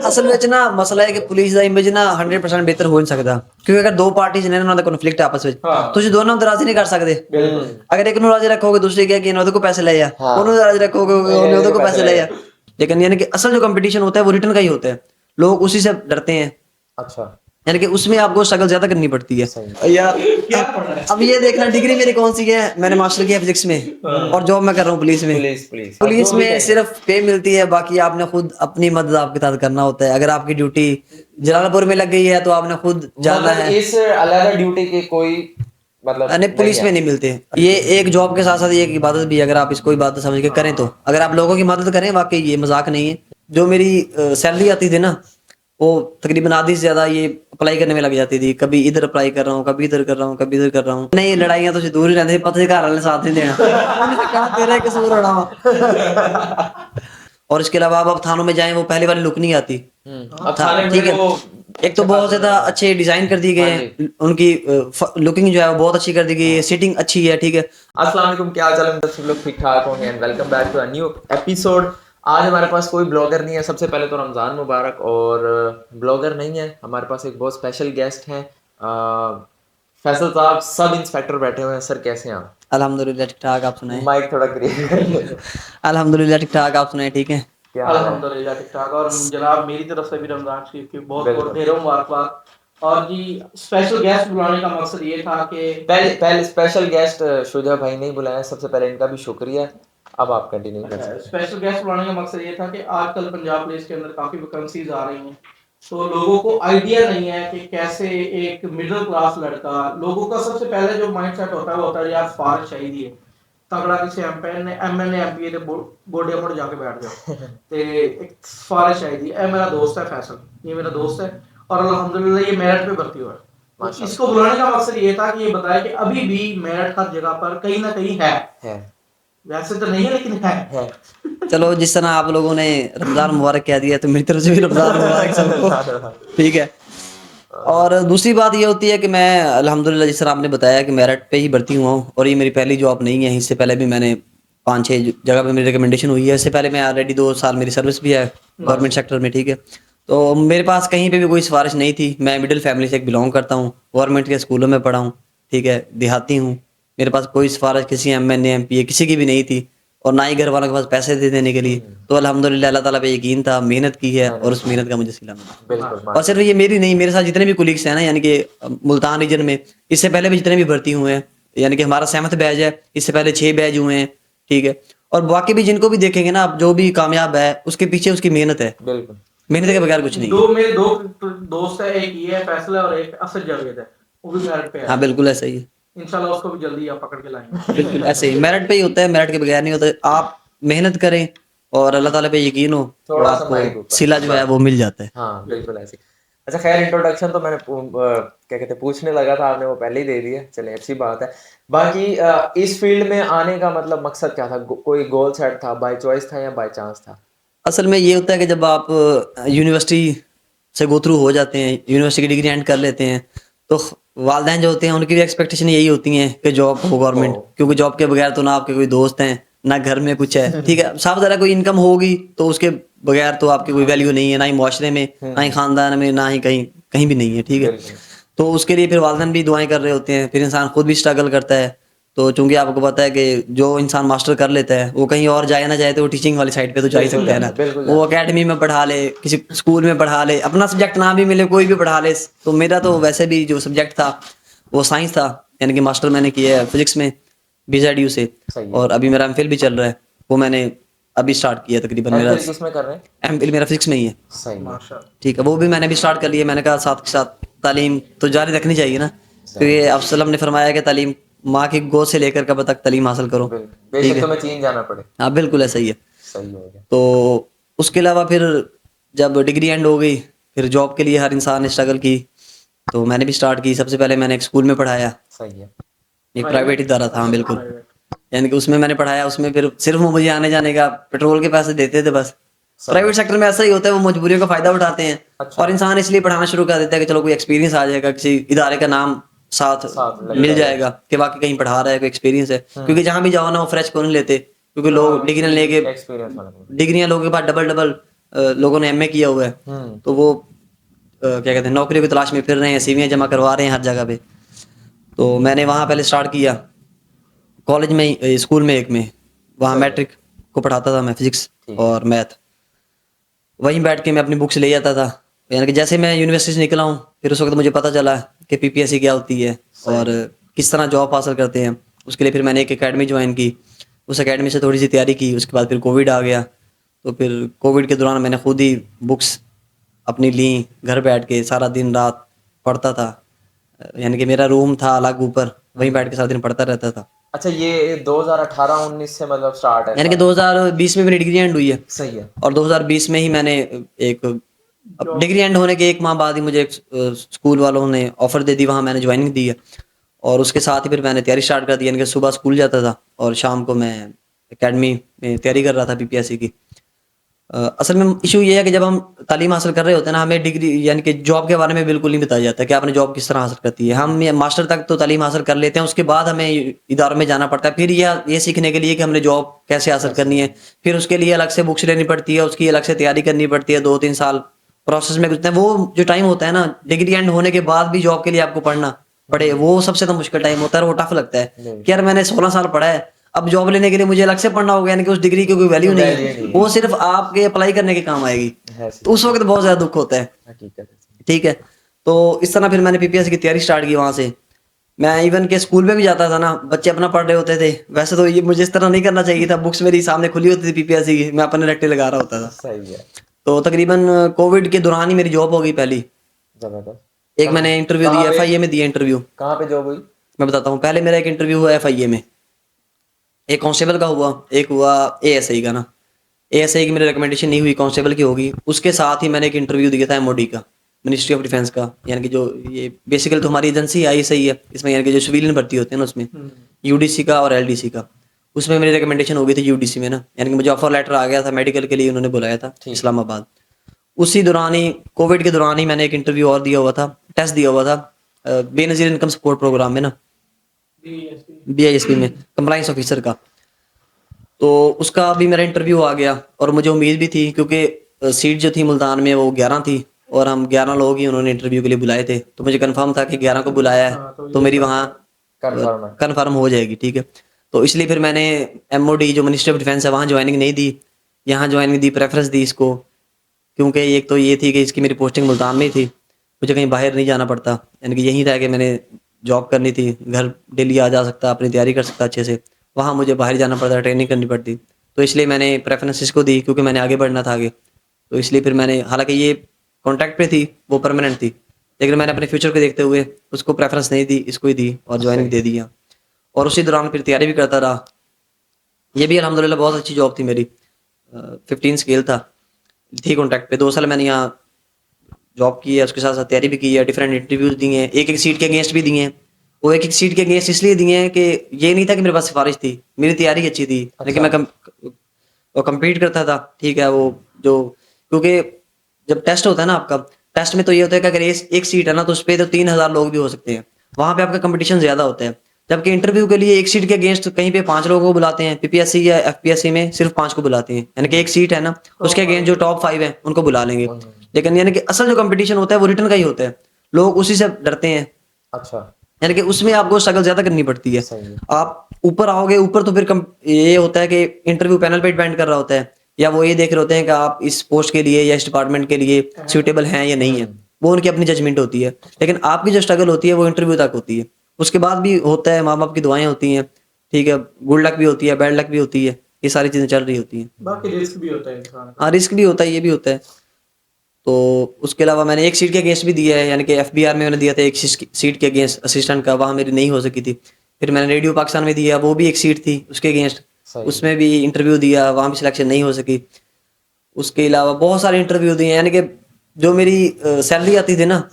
ਅਸਲ ਵਿੱਚ ਨਾ ਮਸਲਾ ਹੈ ਕਿ ਪੁਲਿਸ ਦਾ ਇਮੇਜ ਨਾ 100% ਬਿਹਤਰ ਹੋ ਨਹੀਂ ਸਕਦਾ, ਕਿਉਂਕਿ ਅਗਰ ਦੋ ਪਾਰਟੀਆਂ ਨੇ ਉਹਨਾਂ ਦਾ ਕਨਫਲਿਕਟ ਆਪਸ ਵਿੱਚ, ਤੁਸੀਂ ਦੋਨਾਂ ਨੂੰ ਰਾਜ਼ੀ ਨਹੀਂ ਕਰ ਸਕਦੇ। ਅਗਰ ਇੱਕ ਨੂੰ ਰਾਜ਼ੀ ਰੱਖੋਗੇ ਦੂਸਰੇ ਕਹੇਗੀ ਉਹਦੇ को पैसे ले आ, ਉਹਨੂੰ ਰਾਜ਼ੀ ਰੱਖੋਗੇ ਉਹਦੇ को पैसे ले आ। लेकिन यानी कि असल जो कंपटीशन होता है वो रिटर्न का ही होता है, लोग उसी से डरते हैं। अच्छा, यानी कि उसमें आपको स्ट्रगल ज्यादा करनी पड़ती है यार। अब ये देखना डिग्री मेरी कौन सी है, मैंने मास्टर किया फिजिक्स में और जॉब मैं कर रहा हूँ पुलिस में। पुलिस में सिर्फ पे मिलती है, बाकी आपने खुद अपनी मदद आपके साथ करना होता है। अगर आपकी ड्यूटी जलालपुर में लग गई है तो आपने खुद जाना है। इस अलग ड्यूटी के कोई मतलब नहीं, पुलिस में नहीं मिलते। ये एक जॉब के साथ साथ ये एक इबादत भी है, अगर आप इसको इबादत समझ के करें तो। अगर आप लोगों की मदद करें, वाकई ये मजाक नहीं है। जो मेरी सैलरी आती थी ना, वो तकरीबन आधी से ज्यादा ये अप्लाई करने में लग जाती थी। कभी इधर अप्लाई कर रहा हूँ, कभी इधर कर रहा हूँ, कभी इधर कर रहा हूँ। नहीं, लड़ाइयाँ तो दूर ही रहती, पता ही घर वाले साथ नहीं देना तेरा कसूर होना। और इसके अलावा अब थानों में जाएं, वो पहले वाली लुक नहीं आती। ठीक है, एक तो बहुत ज्यादा अच्छे डिजाइन कर दिए गए हैं, उनकी लुकिंग जो है वो बहुत अच्छी कर दी गई है, सीटिंग अच्छी है। ठीक है, अस्सलाम वालेकुम, क्या हाल चाल है? सब लोग ठीक ठाक होंगे and welcome back to a new episode. आज हमारे पास कोई ब्लॉगर नहीं है। सबसे पहले तो रमज़ान मुबारक। और ब्लॉगर नहीं है हमारे पास, एक बहुत स्पेशल गेस्ट हैं फैसल साहब, सब इंस्पेक्टर बैठे हुए हैं। सर कैसे हैं आप? अल्हम्दुलिल्लाह ठीक ठाक, आप सुनाएं? माइक थोड़ा करीब कर लो। अल्हम्दुलिल्लाह ठीक ठाक, आप सुनाएं? ठीक है, अल्हम्दुलिल्लाह ठीक ठाक। और जनाब मेरी तरफ से भी रमजान शरीफ की बहुत बहुत ढेरों मुबारकबाद। और जी स्पेशल गेस्ट बुलाने का मकसद ये था कि पहले स्पेशल गेस्ट शुजा भाई नहीं बुलाया, सबसे पहले इनका भी शुक्रिया। अब आप कंटिन्यू कर सकते हैं। स्पेशल गेस्ट बुलाने का मकसद ये था कि आजकल पंजाब पुलिस के अंदर काफी वैकेंसीज आ रही हैं, तो लोगों को आइडिया नहीं है कि कैसे एक मिडिल क्लास लड़का, लोगों का सबसे पहले जो माइंडसेट होता है वो होता है यार फारिश चाहिए तगड़ा किसी एमएनए एमपीए ਦੇ ਗੋਡੇ ਮੋੜ ਜਾ ਕੇ बैठ जाओ ਤੇ एक फारिश चाहिए। ए मेरा दोस्त है फैसल, ये मेरा दोस्त है और अल्हम्दुलिल्लाह ये मेरिट पे भर्ती हुआ है। इसको बुलाने का मकसद ये था कि ये बताए कि अभी भी मेरिट हर जगह पर कहीं ना कहीं है। वैसे तो नहीं है लेकिन है। चलो, जिस तरह आप लोगों ने रमजान मुबारक कह दिया तो मेरी तरफ से भी रमजान मुबारक सबको। ठीक है, और दूसरी बात ये होती है कि मैं अल्हम्दुलिल्लाह जिस तरह आपने बताया कि मेरिट पे ही भर्ती हुआ हूँ, और ये मेरी पहली जॉब नहीं है। इससे पहले भी मैंने 5-6 जगह पे मेरी रिकमेंडेशन हुई है। इससे पहले मैं ऑलरेडी 2 साल मेरी सर्विस भी है गवर्नमेंट सेक्टर में। ठीक है, तो मेरे पास कहीं पे भी कोई सिफारिश नहीं थी। मैं मिडिल फैमिली से बिलोंग करता हूँ, गवर्नमेंट के स्कूलों में पढ़ा हूँ। ठीक है, देहाती हूँ। मेरे पास कोई सिफारिश किसी एमएनए एमपीए किसी की भी नहीं थी, और ना ही घर वालों के पास पैसे दे देने के लिए। तो अल्हम्दुलिल्लाह अल्लाह ताला पे यकीन था, मेहनत की है और उस मेहनत का मुझे सिला मिला। बिल्कुल। और सिर्फ ये मेरी नहीं, मेरे साथ जितने भी कुलीग्स हैं ना, यानी कि मुल्तान रीजन में इससे पहले भी जितने भी भर्ती हुए हैं, यानी कि हमारा 7th बैच है, इससे पहले 6 बैच हुए हैं। ठीक है, और बाकी भी जिनको भी देखेंगे ना आप, जो भी कामयाब है उसके पीछे उसकी मेहनत है। बिल्कुल, मेहनत के बगैर कुछ नहीं। दो मेरे दो दोस्त है, एक ये है फैसल और एक असद जावेद है, वो भी मेरिट पे है। हाँ बिल्कुल ऐसा ही है, इंशाल्लाह उसको भी जल्दी आप पकड़ के लाएंगे। बिल्कुल ऐसे ही मेरिट पे ही होता है, मेरिट के बगैर नहीं होता। आप मेहनत करें और अल्लाह ताला पे यकीन हो तो आपको सिला जो है वो मिल जाता है। हाँ बिल्कुल ऐसे। अच्छा खैर, इंट्रोडक्शन तो मैंने क्या कहते पूछने लगा था, आपने वो पहले ही दे दिया। चले अच्छी बात है। बाकी इस फील्ड में आने का मतलब मकसद क्या था? कोई गोल सेट था, बाय चॉइस था या बाय चांस था? असल में ये होता है कि जब आप यूनिवर्सिटी से गो थ्रू हो जाते हैं, यूनिवर्सिटी की डिग्री एंड कर लेते हैं, तो वालिदैन जो होते हैं उनकी भी एक्सपेक्टेशन यही होती है कि जॉब हो गवर्नमेंट, क्योंकि जॉब के बगैर तो ना आपके कोई दोस्त हैं ना घर में कुछ है। ठीक है, साफ ज़रा कोई इनकम होगी तो उसके बगैर तो आपकी कोई वैल्यू नहीं है, ना ही मुआशरे में, ना ही खानदान में, ना ही कहीं कहीं भी नहीं है। ठीक है, तो उसके लिए फिर वालिदैन भी दुआएं कर रहे होते हैं, फिर इंसान खुद भी स्ट्रगल करता है। तो चूंकि आपको पता है कि जो इंसान मास्टर कर लेता है वो कहीं और जाए ना जाए तो वो टीचिंग वाली साइड पे तो जा ही सकता है ना। वो एकेडमी में पढ़ा ले, किसी स्कूल में पढ़ा ले, अपना सब्जेक्ट ना भी मिले कोई भी पढ़ा ले। तो मेरा तो वैसे भी जो सब्जेक्ट था वो साइंस था, यानी कि मास्टर मैंने किया है फिजिक्स में BZU से, और अभी मेरा एमफिल भी चल रहा है, वो मैंने अभी स्टार्ट किया तकरीबन। मेरा किसमें कर रहे हैं? एमफिल मेरा फिजिक्स में ही है। सही, माशाल्लाह। ठीक है, वो भी मैंने भी स्टार्ट कर लिया। मैंने कहा साथ के साथ तालीम तो जारी रखनी चाहिए ना, क्योंकि आप सल्लम ने फरमाया कि तालीम माँ की गोद से लेकर कब तक तालीम हासिल करो, बेशक तुम्हें चीन जाना पड़े। हाँ बिल्कुल ऐसा ही है। सही हो गया। तो उसके अलावा फिर जब डिग्री एंड हो गई, फिर जॉब के लिए हर इंसान ने स्ट्रगल की, तो मैंने भी स्टार्ट की। सबसे पहले मैंने एक स्कूल में पढ़ाया, सही है, एक प्राइवेट इदारा था। हाँ बिल्कुल, यानी कि उसमें मैंने पढ़ाया। उसमें फिर सिर्फ वो मुझे आने जाने का पेट्रोल के पैसे देते थे बस। प्राइवेट सेक्टर में ऐसा ही होता है, वो मजबूरियों का फायदा उठाते हैं। अच्छा। और इंसान इसलिए पढ़ाना शुरू कर देता है कि चलो कोई एक्सपीरियंस आ जाएगा, किसी इदारे का नाम साथ मिल जाएगा कि वाकई कहीं पढ़ा रहा है, कोई एक्सपीरियंस है। क्योंकि जहाँ भी जाओ ना वो फ्रेश को नहीं लेते, क्योंकि लोग डिग्रियां लेके एक्सपीरियंस वाला। डिग्रियां लोगों के पास डबल लोगों ने एमए किया हुआ है, तो वो क्या कहते हैं नौकरियों की तलाश में फिर रहे हैं, सीवियाँ जमा करवा रहे हैं हर जगह पे। तो मैंने वहाँ पहले स्टार्ट किया कॉलेज में ही, स्कूल में एक में, वहाँ मैट्रिक को पढ़ाता था मैं, फिजिक्स और मैथ। वहीं बैठ के मैं अपनी बुक्स ले जाता था, यानी कि जैसे मैं यूनिवर्सिटी से निकला हूँ फिर उस वक्त मुझे पता चला कि पीपीएससी क्या होती है और किस तरह जॉब हासिल करते हैं। उसके लिए फिर मैंने एक एकेडमी ज्वाइन की, उस एकेडमी से थोड़ी सी तैयारी की। उसके बाद फिर कोविड आ गया, तो फिर कोविड के दौरान मैंने खुद ही बुक्स अपनी ली, घर बैठ के सारा दिन रात पढ़ता था। यानी कि मेरा रूम था अलग ऊपर, वहीं बैठ के सारा दिन पढ़ता रहता था। अच्छा, ये 2018-19 से मतलब स्टार्ट है यानी कि 2020 में मेरी डिग्री एंड हुई है, सही है। और 2020 में ही मैंने एक डिग्री एंड होने के 1 माह बाद ही मुझे एक स्कूल वालों ने ऑफर दे दी, वहाँ मैंने ज्वाइनिंग दी है। और उसके साथ ही फिर मैंने तैयारी स्टार्ट कर दी, यानी कि सुबह स्कूल जाता था और शाम को मैं एकेडमी में तैयारी कर रहा था पीपीएससी की। असल में इशू ये है कि जब हम तालीम हासिल कर रहे होते हैं ना, हमें डिग्री यानी कि जॉब के बारे में बिल्कुल नहीं बताया जाता कि आपने जॉब किस तरह हासिल करती है। हम ये मास्टर तक तो तालीम हासिल कर लेते हैं, उसके बाद हमें इदारों में जाना पड़ता है फिर ये सीखने के लिए कि हमने जॉब कैसे हासिल करनी है। फिर उसके लिए अलग से बुक्स लेनी पड़ती है, उसकी अलग से तैयारी करनी पड़ती है, 2-3 साल प्रोसेस में गुजरते हैं। वो जो टाइम होता है ना, डिग्री एंड होने के बाद भी जॉब के लिए आपको पढ़ना पड़े, वो सबसे तो मुश्किल टाइम होता है और वो टफ लगता है कि यार मैंने 16 साल पढ़ा है, अब जॉब लेने के लिए मुझे अलग से पढ़ना होगा, यानी कि उस डिग्री की कोई वैल्यू नहीं है, वो सिर्फ आपके अप्लाई करने के काम आएगी। तो उस वक्त बहुत ज्यादा दुख होता है। हकीकत है। ठीक है, तो इस तरह फिर मैंने पीपीएससी की तैयारी स्टार्ट की। वहां से मैं इवन के स्कूल में भी जाता था ना, बच्चे अपना पढ़ रहे होते थे, वैसे तो ये मुझे इस तरह नहीं करना चाहिए था, बुक्स मेरी सामने खुली होती थी पीपीएससी की, मैं अपने रट्टे लगा रहा होता था। सही है। तो तकरीबन कोविड के दौरान ही मेरी जॉब हो गई पहली। जबरदस्त। एक मैंने इंटरव्यू दिया, एफआईए में दिया इंटरव्यू। कहाँ पे जॉब हुई? मैं बताता हूँ, पहले मेरा एक इंटरव्यू हुआ एफआईए में, एक कांस्टेबल का हुआ, एक हुआ एएसआई का ना। एएसआई की मेरी रिकमेंडेशन नहीं हुई, कांस्टेबल की होगी। उसके साथ ही मैंने एक इंटरव्यू दिया था एमओडी का, मिनिस्ट्री ऑफ डिफेंस का, यानी कि जो ये बेसिकली तो हमारी एजेंसी आईएसआई है, इसमें यानी कि जो सिविलियन भर्ती होते हैं ना उसमें यूडीसी का और एलडीसी का, उसमें मेरी रिकमेंडेशन हो गई थी यूडीसी में ना। यानी कि मुझे ऑफर लेटर आ गया था मेडिकल के लिए, उन्होंने बुलाया था इस्लामाबाद। उसी दौरान ही कोविड के दौरान ही मैंने एक इंटरव्यू और दिया हुआ था, टेस्ट दिया हुआ था बेनजीर इनकम सपोर्ट प्रोग्राम में ना, बीआईएसपी में कंप्लाइंस ऑफिसर का। तो उसका भी मेरा इंटरव्यू आ गया और मुझे उम्मीद भी थी, क्योंकि सीट जो थी मुल्तान में वो 11 थी और हम 11 लोग ही उन्होंने इंटरव्यू के लिए बुलाए थे। तो मुझे कंफर्म था कि 11 को बुलाया है तो मेरी वहाँ कंफर्म हो जाएगी। ठीक है, तो इसलिए फिर मैंने एमओडी जो मिनिस्ट्री ऑफ डिफेंस है वहाँ ज्वाइनिंग नहीं दी, यहाँ ज्वाइनिंग दी, प्रेफरेंस दी इसको, क्योंकि एक तो ये थी कि इसकी मेरी पोस्टिंग मुल्तान में ही थी, मुझे कहीं बाहर नहीं जाना पड़ता, यानी कि यहीं था कि मैंने जॉब करनी थी, घर डेली आ जा सकता, अपनी तैयारी कर सकता अच्छे से। वहाँ मुझे बाहर जाना पड़ता, ट्रेनिंग करनी पड़ती, तो इसलिए मैंने प्रेफरेंस इसको दी, क्योंकि मैंने आगे बढ़ना था आगे। तो इसलिए फिर मैंने, हालांकि ये कॉन्ट्रैक्ट पे थी, वो परमानेंट थी, लेकिन मैंने अपने फ्यूचर को देखते हुए उसको प्रेफरेंस नहीं दी, इसको ही दी और ज्वाइनिंग दे दिया। और उसी दौरान फिर तैयारी भी करता रहा। ये भी अल्हम्दुलिल्लाह बहुत अच्छी जॉब थी मेरी, 15 स्केल था, थी कॉन्ट्रैक्ट पे। 2 साल मैंने यहाँ जॉब की है, उसके साथ साथ तैयारी भी की है, डिफरेंट इंटरव्यूज दिए हैं, एक एक सीट के अगेंस्ट भी दिए हैं। वो एक एक सीट के अगेंस्ट इसलिए दिए हैं कि ये नहीं था कि मेरे पास सिफारिश थी, मेरी तैयारी अच्छी थी, लेकिन मैं कम्पीट करता था। ठीक है, वो जो, क्योंकि जब टेस्ट होता है ना आपका, टेस्ट में तो ये होता है कि अगर एक सीट है ना तो उस पर तो 3000 लोग भी हो सकते हैं, वहां पे आपका कंपटीशन ज्यादा होता है। जबकि इंटरव्यू के लिए एक सीट के अगेंस्ट कहीं पे 5 लोगों को बुलाते हैं, पीपीएससी या एफपीएससी में सिर्फ 5 को बुलाते हैं, यानी कि एक सीट है ना उसके अगेंस्ट जो टॉप 5 है उनको बुला लेंगे। लेकिन यानी कि असल जो कंपटीशन होता है वो रिटर्न का ही होता है, लोग उसी से डरते हैं। अच्छा, यानी कि उसमें आपको स्ट्रगल ज्यादा करनी पड़ती है। आप ऊपर आओगे, ऊपर तो फिर ये होता है कि इंटरव्यू पैनल पे डिपेंड कर रहा होता है, या वो ये देख रहे होते हैं कि आप इस पोस्ट के लिए या इस डिपार्टमेंट के लिए सूटेबल हैं या नहीं है, वो उनकी अपनी जजमेंट होती है। लेकिन आपकी जो स्ट्रगल होती है वो इंटरव्यू तक होती है, उसके बाद भी होता है, माँ बाप की दुआएं होती हैं, ठीक है, गुड लक भी होती है, बैड लक भी होती है, ये सारी चीजें चल रही होती हैं। बाकी रिस्क भी होता है इंसान का। हाँ, रिस्क भी होता है, ये भी होता है। तो उसके अलावा मैंने एक सीट के अगेंस्ट भी दिया है, यानी कि एफबीआर में मैंने दिया था एक सीट के अगेंस्ट असिस्टेंट का, वहाँ मेरी नहीं हो सकी थी। फिर मैंने रेडियो पाकिस्तान में दिया, वो भी एक सीट थी उसके अगेंस्ट, उसमें भी इंटरव्यू दिया, वहाँ भी सिलेक्शन नहीं हो सकी। उसके अलावा बहुत सारे इंटरव्यू दिए, यानी कि जो मेरी सैलरी आती थी ना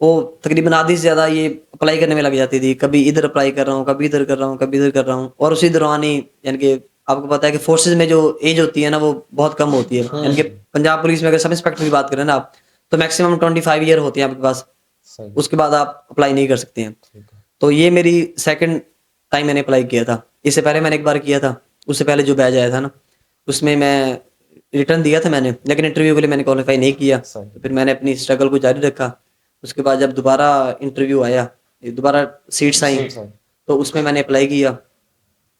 वो तकरीबन आधी से ज़्यादा ये अप्लाई करने में लग जाती थी, कभी इधर अप्लाई कर रहा हूँ, कभी इधर कर रहा हूँ, कभी इधर कर रहा हूँ। और उसी दौरान ही यानी कि आपको पता है कि फोर्सेज में जो एज होती है ना वो बहुत कम होती है, यानी कि पंजाब पुलिस में अगर सब इंस्पेक्टर की बात करें ना आप, तो मैक्सिमम 25 ईयर होते हैं आपके पास, उसके बाद आप अप्लाई नहीं कर सकते हैं। तो ये मेरी सेकंड टाइम मैंने अप्लाई किया था, इससे पहले मैंने एक बार किया था, उससे पहले जो बैच आया था ना उसमें मैं रिटर्न दिया था मैंने, लेकिन इंटरव्यू के लिए मैंने क्वालिफाई नहीं किया। सही। तो फिर मैंने अपनी स्ट्रगल को जारी रखा। उसके बाद जब दोबारा इंटरव्यू आया, दोबारा सीट्स आई, Seats आई। तो उसमें मैंने अप्लाई किया।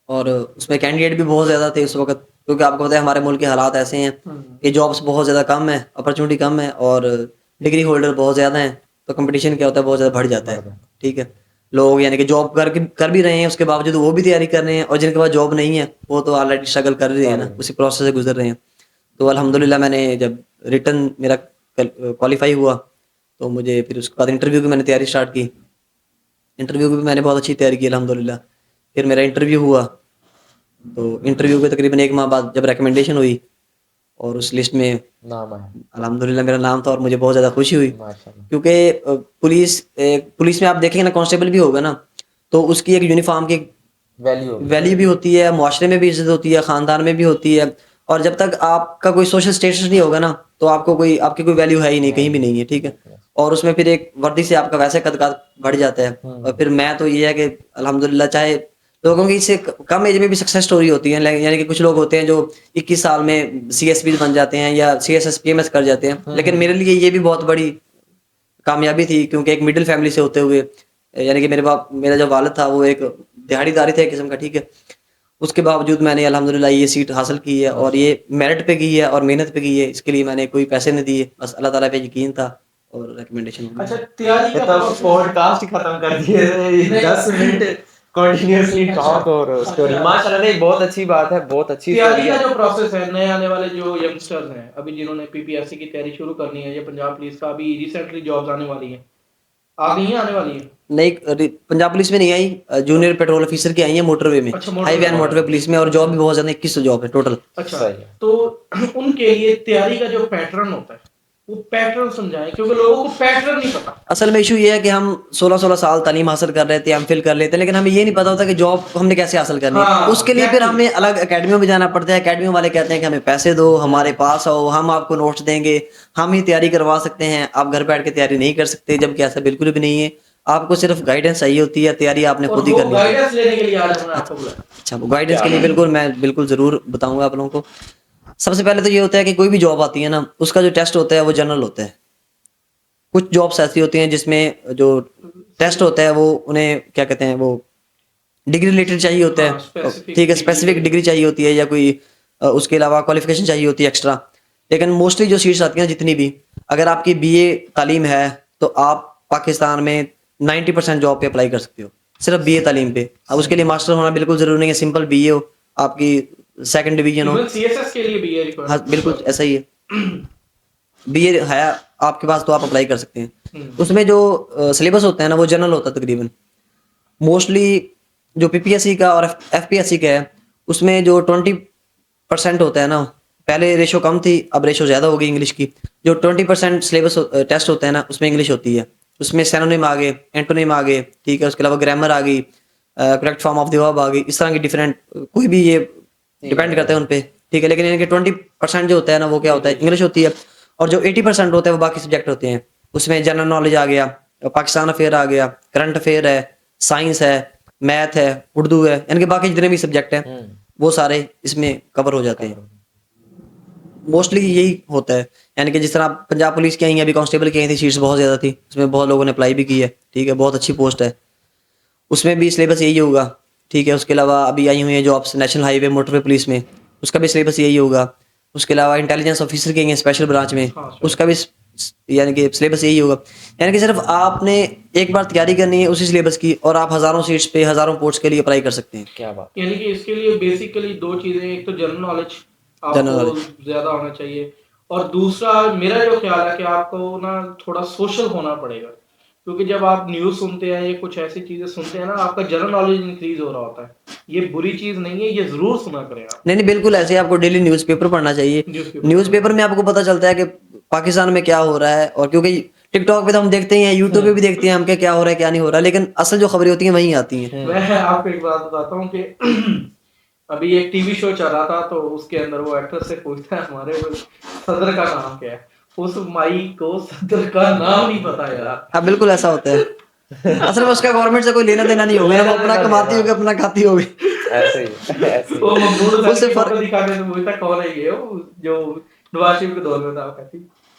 और उसमें कैंडिडेट भी बहुत ज़्यादा थे उस वक्त, क्योंकि आपको पता है हमारे मुल्क के हालात ऐसे हैं कि जॉब्स बहुत ज़्यादा कम है, अपॉर्चुनिटी कम है, और डिग्री होल्डर बहुत ज़्यादा हैं। तो कंपटीशन क्या होता है, बहुत ज़्यादा बढ़ जाता है। ठीक है, लोग यानी कि जॉब कर भी रहे हैं, उसके बावजूद वो भी तैयारी कर रहे हैं, और जिनके पास जॉब नहीं है वो तो ऑलरेडी स्ट्रगल कर रहे हैं ना, उसी प्रोसेस से गुजर रहे हैं। तो अल्हम्दुलिल्लाह मैंने जब रिटर्न मेरा क्वालिफाई हुआ, तो मुझे फिर उसके बाद इंटरव्यू की मैंने तैयारी स्टार्ट की। इंटरव्यू की भी मैंने बहुत अच्छी तैयारी की अल्हम्दुलिल्लाह। फिर मेरा इंटरव्यू हुआ, तो इंटरव्यू के तकरीबन 1 माह बाद जब रिकमेंडेशन हुई और उस लिस्ट में नाम आया। अल्हम्दुलिल्लाह मेरा नाम था, और मुझे बहुत ज़्यादा खुशी हुई, माशाल्लाह। क्योंकि पुलिस में आप देखेंगे ना, कांस्टेबल भी होगा ना, तो उसकी एक यूनिफॉर्म की वैल्यू वैल्यू भी होती है, मुआशरे में भी इज्जत होती है, ख़ानदान में भी होती है। और जब तक आपका कोई सोशल स्टेटस नहीं होगा ना, तो आपकी कोई वैल्यू है ही नहीं, कहीं भी नहीं है। ठीक है, और उसमें फिर एक वर्दी से आपका वैसे कद-काठ बढ़ जाता है। और फिर मैं तो ये है कि अल्हम्दुलिल्लाह, चाहे लोगों की इससे कम एज में भी सक्सेस स्टोरी होती है, यानी कि कुछ लोग होते हैं जो 21 साल में सीएसपी बन जाते हैं या सीएसएस पीएमएस कर जाते हैं, लेकिन मेरे लिए ये भी बहुत बड़ी कामयाबी थी, क्योंकि एक मिडिल फैमिली से होते हुए, यानी कि मेरा जो वालिद था वो एक दिहाड़ीदारी था एक किस्म का। ठीक है, उसके बावजूद मैंने अल्हम्दुलिल्लाह ये सीट हासिल की है, और ये मेरिट पे की है और मेहनत पे की है। इसके लिए मैंने कोई पैसे नहीं दिए, बस अल्लाह ताला पे यकीन था और रिकमेंडेशन हो गई। अच्छा, तैयारी ये का तो process- पॉडकास्ट ही खत्म कर दिए 10 मिनट कंटिन्यूअसली टॉक और स्टोरी। माशाल्लाह, नहीं बहुत अच्छी बात है, बहुत अच्छी तैयारी स्टोरी का है। जो प्रोसेस है, नए आने वाले जो यंगस्टर्स हैं, अभी जिन्होंने पीपीएससी की तैयारी शुरू करनी है, या पंजाब पुलिस का अभी रिसेंटली जॉब्स आने वाली है, आ गई हैं, आने वाली है। नहीं, पंजाब पुलिस में नहीं आई, जूनियर पेट्रोल ऑफिसर की आई है मोटरवे में, अच्छा, मोटरवे हाईवे एंड में। मोटरवे पुलिस में, और जॉब भी बहुत ज़्यादा, 21 जॉब है टोटल। अच्छा, सही है। तो उनके लिए तैयारी का जो पैटर्न होता है, वो पैटर्न समझाएं, क्योंकि लोगों को पैटर्न नहीं पता। असल में इशू ये है कि हम 16-16 साल तालीम हासिल कर रहे थे, हम फिल कर लेते हैं, लेकिन हमें ये नहीं पता होता कि जॉब हमने कैसे हासिल करनी है। हाँ, उसके लिए फिर exactly। हमें अलग अकेडमियों में जाना पड़ता है। अकेडमियों वाले कहते हैं कि हमें पैसे दो, हमारे पास आओ, हम आपको नोट्स देंगे, हम ही तैयारी करवा सकते हैं, आप घर बैठ के तैयारी नहीं कर सकते, जबकि ऐसा बिल्कुल भी नहीं है। आपको सिर्फ गाइडेंस चाहिए होती है, तैयारी आपने और खुद ही वो करनी है। गाइडेंस लेने के लिए आज हमने आपको बुलाया। अच्छा, वो गाइडेंस के लिए मैं बिल्कुल ज़रूर बताऊंगा आप लोगों को। सबसे पहले तो ये होता है कि कोई भी जॉब आती है ना, उसका जो टेस्ट होता है वो जनरल होता है। कुछ जॉब्स ऐसी होती हैं जिसमें जो टेस्ट होता है वो उन्हें क्या कहते हैं, वो डिग्री रिलेटेड चाहिए होता हाँ, है। specific ठीक है, degree स्पेसिफिक डिग्री चाहिए होती है, या कोई उसके अलावा क्वालिफिकेशन चाहिए होती है एक्स्ट्रा। लेकिन मोस्टली जो सीट्स आती हैं जितनी भी, अगर आपकी बीए तालीम है तो आप पाकिस्तान में 90% जॉब पे अप्लाई कर सकते हो, सिर्फ बीए तालीम पे। अब उसके लिए मास्टर होना बिल्कुल ज़रूरी नहीं है, सिंपल बीए हो, आपकी सेकंड डिवीजन हो। इवन सीएसएस के लिए भी ये हाँ, रिक्वायरमेंट। बिल्कुल ऐसा ही है। बीए है आपके पास तो आप अप्लाई कर सकते हैं। हम्म। उसमें जो सिलेबस होता है ना, वो जनरल होता है तकरीबन। मोस्टली जो पीपीएससी का और एफपीएससी का है, उसमें जो 20% होता है ना, पहले रेशो कम थी, अब रेशो ज़्यादा हो गई इंग्लिश की। जो 20% सिलेबस टेस्ट होता है ना, उसमें इंग्लिश होती है। उसमें सिनोनिम आ गए, एंटोनिम आ गए, ठीक है, उसके अलावा ग्रामर आ गई, correct form of the verb आ गई, इस तरह की डिफरेंट, कोई भी ये डिपेंड करता है उन पे। ठीक है, लेकिन इनके 20% जो होता है ना, वो क्या होता है, इंग्लिश होती है। और जो 80% होता है वो बाकी सब्जेक्ट होते हैं। उसमें जनरल नॉलेज आ गया, पाकिस्तान अफेयर आ गया, करंट अफेयर है, साइंस है, मैथ है, उर्दू है, यानी कि बाकी जितने भी सब्जेक्ट हैं वो सारे इसमें कवर हो जाते हैं। मोस्टली यही होता है। यानी कि जिस तरह आप पंजाब पुलिस की आई हैं, अभी कांस्टेबल की आई थी, सीट्स बहुत ज़्यादा थी, उसमें बहुत लोगों ने अप्लाई भी की है। ठीक है, बहुत अच्छी पोस्ट है, उसमें भी सिलेबस यही होगा। ठीक है, उसके अलावा अभी आई हुई है jobs national highway motorway police में, उसका भी सिलेबस यही होगा। उसके अलावा इंटेलिजेंस ऑफिसर की हैं स्पेशल ब्रांच में, हाँ, उसका भी यानी कि सिलेबस यही होगा। यानी कि सिर्फ आपने एक बार तैयारी करनी है उसी सिलेबस की, और आप हज़ारों सीट्स पे, हज़ारों पोस्ट के लिए अप्लाई कर सकते हैं। क्या बात। यानी कि इसके लिए बेसिकली दो चीजें, एक तो जनरल नॉलेज General आपको knowledge। ज्यादा होना चाहिए, और दूसरा मेरा जो ख्याल है कि आपको ना थोड़ा सोशल होना पड़ेगा, क्योंकि जब आप न्यूज़ सुनते हैं या कुछ ऐसी चीजें सुनते हैं ना, आपका जनरल नॉलेज इंक्रीज हो रहा होता है। ये बुरी चीज नहीं है, ये जरूर सुना करें आप। नहीं नहीं, बिल्कुल ऐसे ही आपको डेली न्यूज़पेपर पढ़ना चाहिए। न्यूज़पेपर। न्यूज़पेपर में आपको पता चलता है कि पाकिस्तान में क्या हो रहा है, और क्योंकि टिकटॉक पे तो हम देखते ही हैं, यूट्यूब पे भी देखते हैं हम कि क्या हो रहा है क्या नहीं हो रहा है, लेकिन असल जो खबरें होती हैं वहीं आती हैं। मैं आपको एक बात बताता हूँ कि अभी एक टीवी शो चल रहा था, तो उसके अंदर वो एक्टर से पूछता है हमारे सदर का नाम क्या है। उस माई को सदर का नाम नहीं पता यार। हाँ, बिल्कुल ऐसा होता है। असल में उसका गवर्नमेंट से कोई लेना देना नहीं होगा, वो अपना कमाती होगी, अपना खाती होगी। ऐसे ही वो ममनून उससे सर की फर्क- फोटो दिखाने से मुझे तक कौन है ये वो जो नवाज शरीफ के दौर में था वो कहती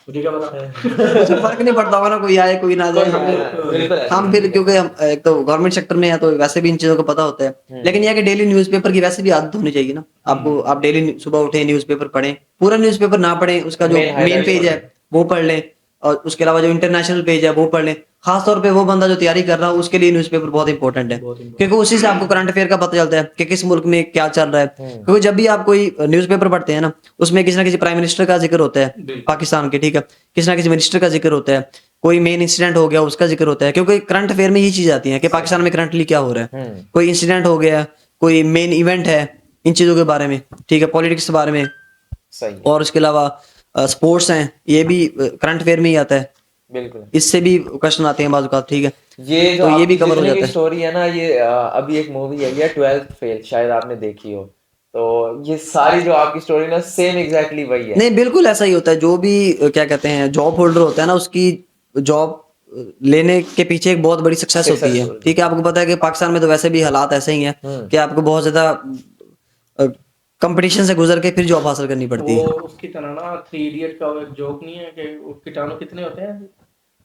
मुझे क्या पता। उससे फर्क नहीं पड़ता होगा ना, कोई आए कोई ना जाए, कोई हम बिल्कुल ऐसे हम ही फिर है। क्योंकि हम एक तो गवर्नमेंट सेक्टर में है तो वैसे भी इन चीजों को पता होता है। लेकिन यह कि डेली न्यूज़पेपर की वैसे भी आदत होनी चाहिए ना आपको, आप डेली सुबह उठे न्यूज़पेपर पढ़ें, पूरा न्यूज़पेपर ना पढ़ें, उसका जो Main मेन highlights पेज है पढ़ें। वो पढ़ लें, और उसके अलावा जो इंटरनेशनल पेज है वो पढ़ लें। खास तौर पे वो बंदा जो तैयारी कर रहा है उसके लिए न्यूज़पेपर बहुत इंपॉर्टेंट है, क्योंकि उसी से आपको करंट अफेयर का पता चलता है कि किस मुल्क में क्या चल रहा है। क्योंकि जब भी आप कोई न्यूज़पेपर पढ़ते हैं ना, उसमें किसी ना किसी प्राइम मिनिस्टर का जिक्र होता है पाकिस्तान के, ठीक है, किसी ना किसी मिनिस्टर का जिक्र होता है, कोई मेन इंसिडेंट हो गया उसका जिक्र होता है, क्योंकि करंट अफेयर में यही चीज आती है कि पाकिस्तान में करंटली क्या हो रहा है, कोई इंसिडेंट हो गया, कोई मेन इवेंट है, इन चीजों के बारे में, ठीक है, पॉलिटिक्स के बारे में। सही है, और उसके अलावा स्पोर्ट्स हैं, ये भी करंट अफेयर में ही आता है, बिल्कुल। इससे भी क्वेश्चन आते हैं बाज़, ठीक है, ये जो तो ये भी आपकी कवर हो जितने की जाता है। स्टोरी है ना, ये अभी एक मूवी आई है 12th फेल, शायद आपने देखी हो। तो ये सारी जो आपकी स्टोरी ना सेम एग्जैक्टली वही है। नहीं बिल्कुल ऐसा ही होता है, जो भी क्या कहते हैं जॉब होल्डर होता है ना, उसकी जॉब लेने के पीछे एक बहुत बड़ी सक्सेस होती है, Successful। ठीक है। आपको पता है कि पाकिस्तान में तो वैसे भी हालात ऐसे ही हैं कि आपको बहुत ज्यादा कंपटीशन से गुजर के फिर जॉब हासिल करनी पड़ती वो है। उसकी तरह ना 3 इडियट का वो एक जोक नहीं है कि वो कीटाणु कितने होते हैं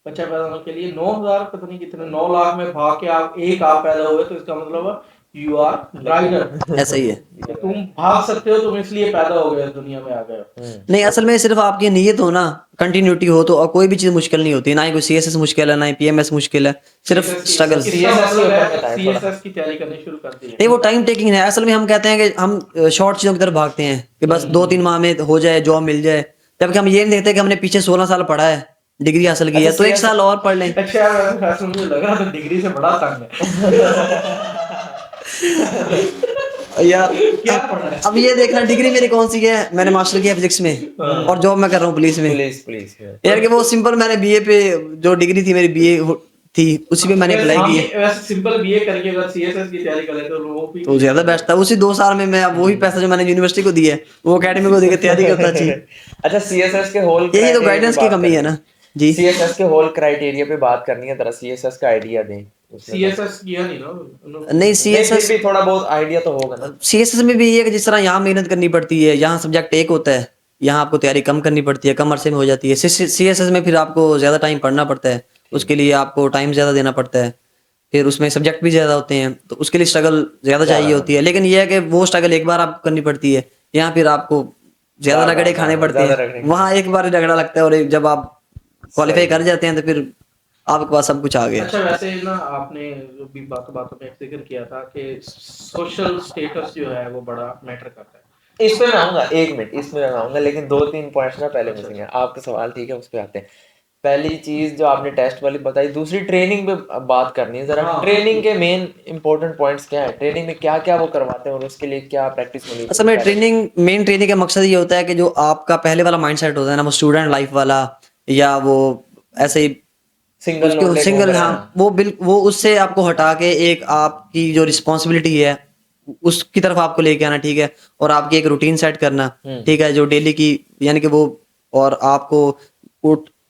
बच्चा पैदा होने के लिए 9,000 पता नहीं कितने 9 लाख में भाग के आप एक आप पैदा हुए तो इसका मतलब यू आर ब्राइटर। ऐसा ही है। तुम भाग सकते हो, तुम इसलिए पैदा हो गए, इस दुनिया में आ गए हो। नहीं असल में सिर्फ आपकी नीयत हो ना, कंटिन्यूटी हो, तो और कोई भी चीज मुश्किल नहीं होती, ना ही कोई सीएसएस मुश्किल है, ना ही पीएमएस मुश्किल है, सिर्फ स्ट्रगल। सीएसएस की तैयारी करनी शुरू कर दी है। नहीं वो टाइम टेकिंग है, असल में हम कहते हैं कि हम शॉर्ट चीजों की तरफ भागते हैं कि बस 2-3 माह में हो जाए, जॉब मिल जाए, जबकि हम ये नहीं देखते कि हमने पीछे 16 साल पढ़ा है, डिग्री हासिल की है, तो 1 साल और पढ़ लें। अच्छा वैसे मुझे लग रहा था डिग्री से बड़ा तंग है। यार क्या पढ़ा है? अब ये देखना डिग्री मेरी कौन सी है, मैंने मास्टर किया फिजिक्स में और जॉब मैं कर रहा हूँ पुलिस में। पुलिस पुलिस है। यार कि वो सिंपल, मैंने बीए पे जो डिग्री थी मेरी बीए थी, उसी पे मैंने अप्लाई की है, वैसे सिंपल बीए करके अगर सीएसएस की तैयारी करे तो वो भी तो ज्यादा बेस्ट था। उसी 2 साल में मैं अब वही पैसा जो मैंने यूनिवर्सिटी को दिया है वो एकेडमी को देकर तैयारी करता थी। अच्छा, सीएसएस के होल यही तो गाइडेंस की कमी है ना जी। सीएसएस के होल क्राइटेरिया पे बात करनी है, जरा सीएसएस का आइडिया दें उसमें। सीएसएस किया नहीं ना उन्होंने। नहीं नहीं, सीएसएस, फिर भी थोड़ा बहुत आइडिया तो होगा ना। सीएसएस में भी ये है कि जिस तरह यहाँ मेहनत करनी पड़ती है, यहाँ सब्जेक्ट एक होता है, यहाँ आपको तैयारी कम करनी पड़ती है, कम अरसे में हो जाती है। सीएसएस में फिर आपको ज्यादा टाइम पढ़ना पड़ता है, उसके लिए आपको टाइम ज्यादा देना पड़ता है, फिर उसमें सब्जेक्ट भी ज्यादा होते हैं, तो उसके लिए स्ट्रगल ज्यादा चाहिए होती है। लेकिन यह है कि वो स्ट्रगल एक बार आपको करनी पड़ती है, यहाँ फिर आपको ज्यादा रगड़े खाने पड़ते हैं। वहाँ एक बार रगड़ा लगता है, और जब आप क्वालिफाई कर जाते हैं तो फिर आपके पास सब कुछ आ गया। अच्छा वैसे ना आपने जो भी बातों में जिक्र किया था कि सोशल स्टेटस जो है वो बड़ा मैटर करता है। इस पे मैं आऊंगा, 1 मिनट इसमें मैं आऊंगा, लेकिन 2-3 पॉइंट्स ना पहले मिसिंग है आपका सवाल, ठीक है, उस पे आते हैं। पहली चीज जो आपने टेस्ट वाली बताई, दूसरी ट्रेनिंग पे बात करनी है जरा। ट्रेनिंग के मेन इंपॉर्टेंट पॉइंट्स क्या है, ट्रेनिंग में क्या क्या वो करवाते हैं और उसके लिए क्या प्रैक्टिस मिली? असल में मेन ट्रेनिंग का मकसद ये होता है कि जो आपका पहले वाला माइंडसेट होता है ना, वो स्टूडेंट लाइफ वाला, या वो ऐसे ही सिंगल, हाँ वो उससे आपको हटा के एक आपकी जो रिस्पॉन्सिबिलिटी है उसकी तरफ आपको लेके आना, ठीक है, और आपकी एक रूटीन सेट करना, ठीक है, जो डेली की, यानी कि वो, और आपको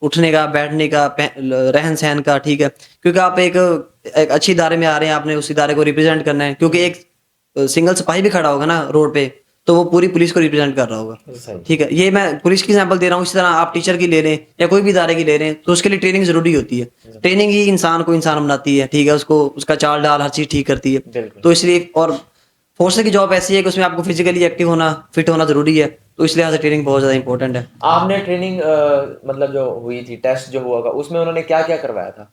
उठने का, बैठने का, रहन सहन का, ठीक है, क्योंकि आप एक अच्छी इदारे में आ रहे हैं, आपने उस इदारे को रिप्रेजेंट करना है, क्योंकि एक सिंगल सिपाही भी खड़ा होगा ना रोड पे, तो वो पूरी पुलिस को रिप्रेजेंट कर रहा होगा, ठीक है। ये मैं पुलिस की एग्जांपल दे रहा हूँ, इसी तरह आप टीचर की ले रहे हैं या कोई भी इदारे की ले रहे हैं, तो उसके लिए ट्रेनिंग जरूरी होती है। ट्रेनिंग ही इंसान को इंसान बनाती है, ठीक है, उसको उसका चाल डाल हर चीज ठीक करती है। तो इसलिए, और फोर्स की जॉब ऐसी है कि उसमें आपको फिजिकली एक्टिव होना, फिट होना जरूरी है, तो इसलिए आज ट्रेनिंग बहुत ज्यादा इंपॉर्टेंट है। आपने ट्रेनिंग मतलब जो हुई थी, टेस्ट जो हुआ उसमें उन्होंने क्या क्या करवाया था?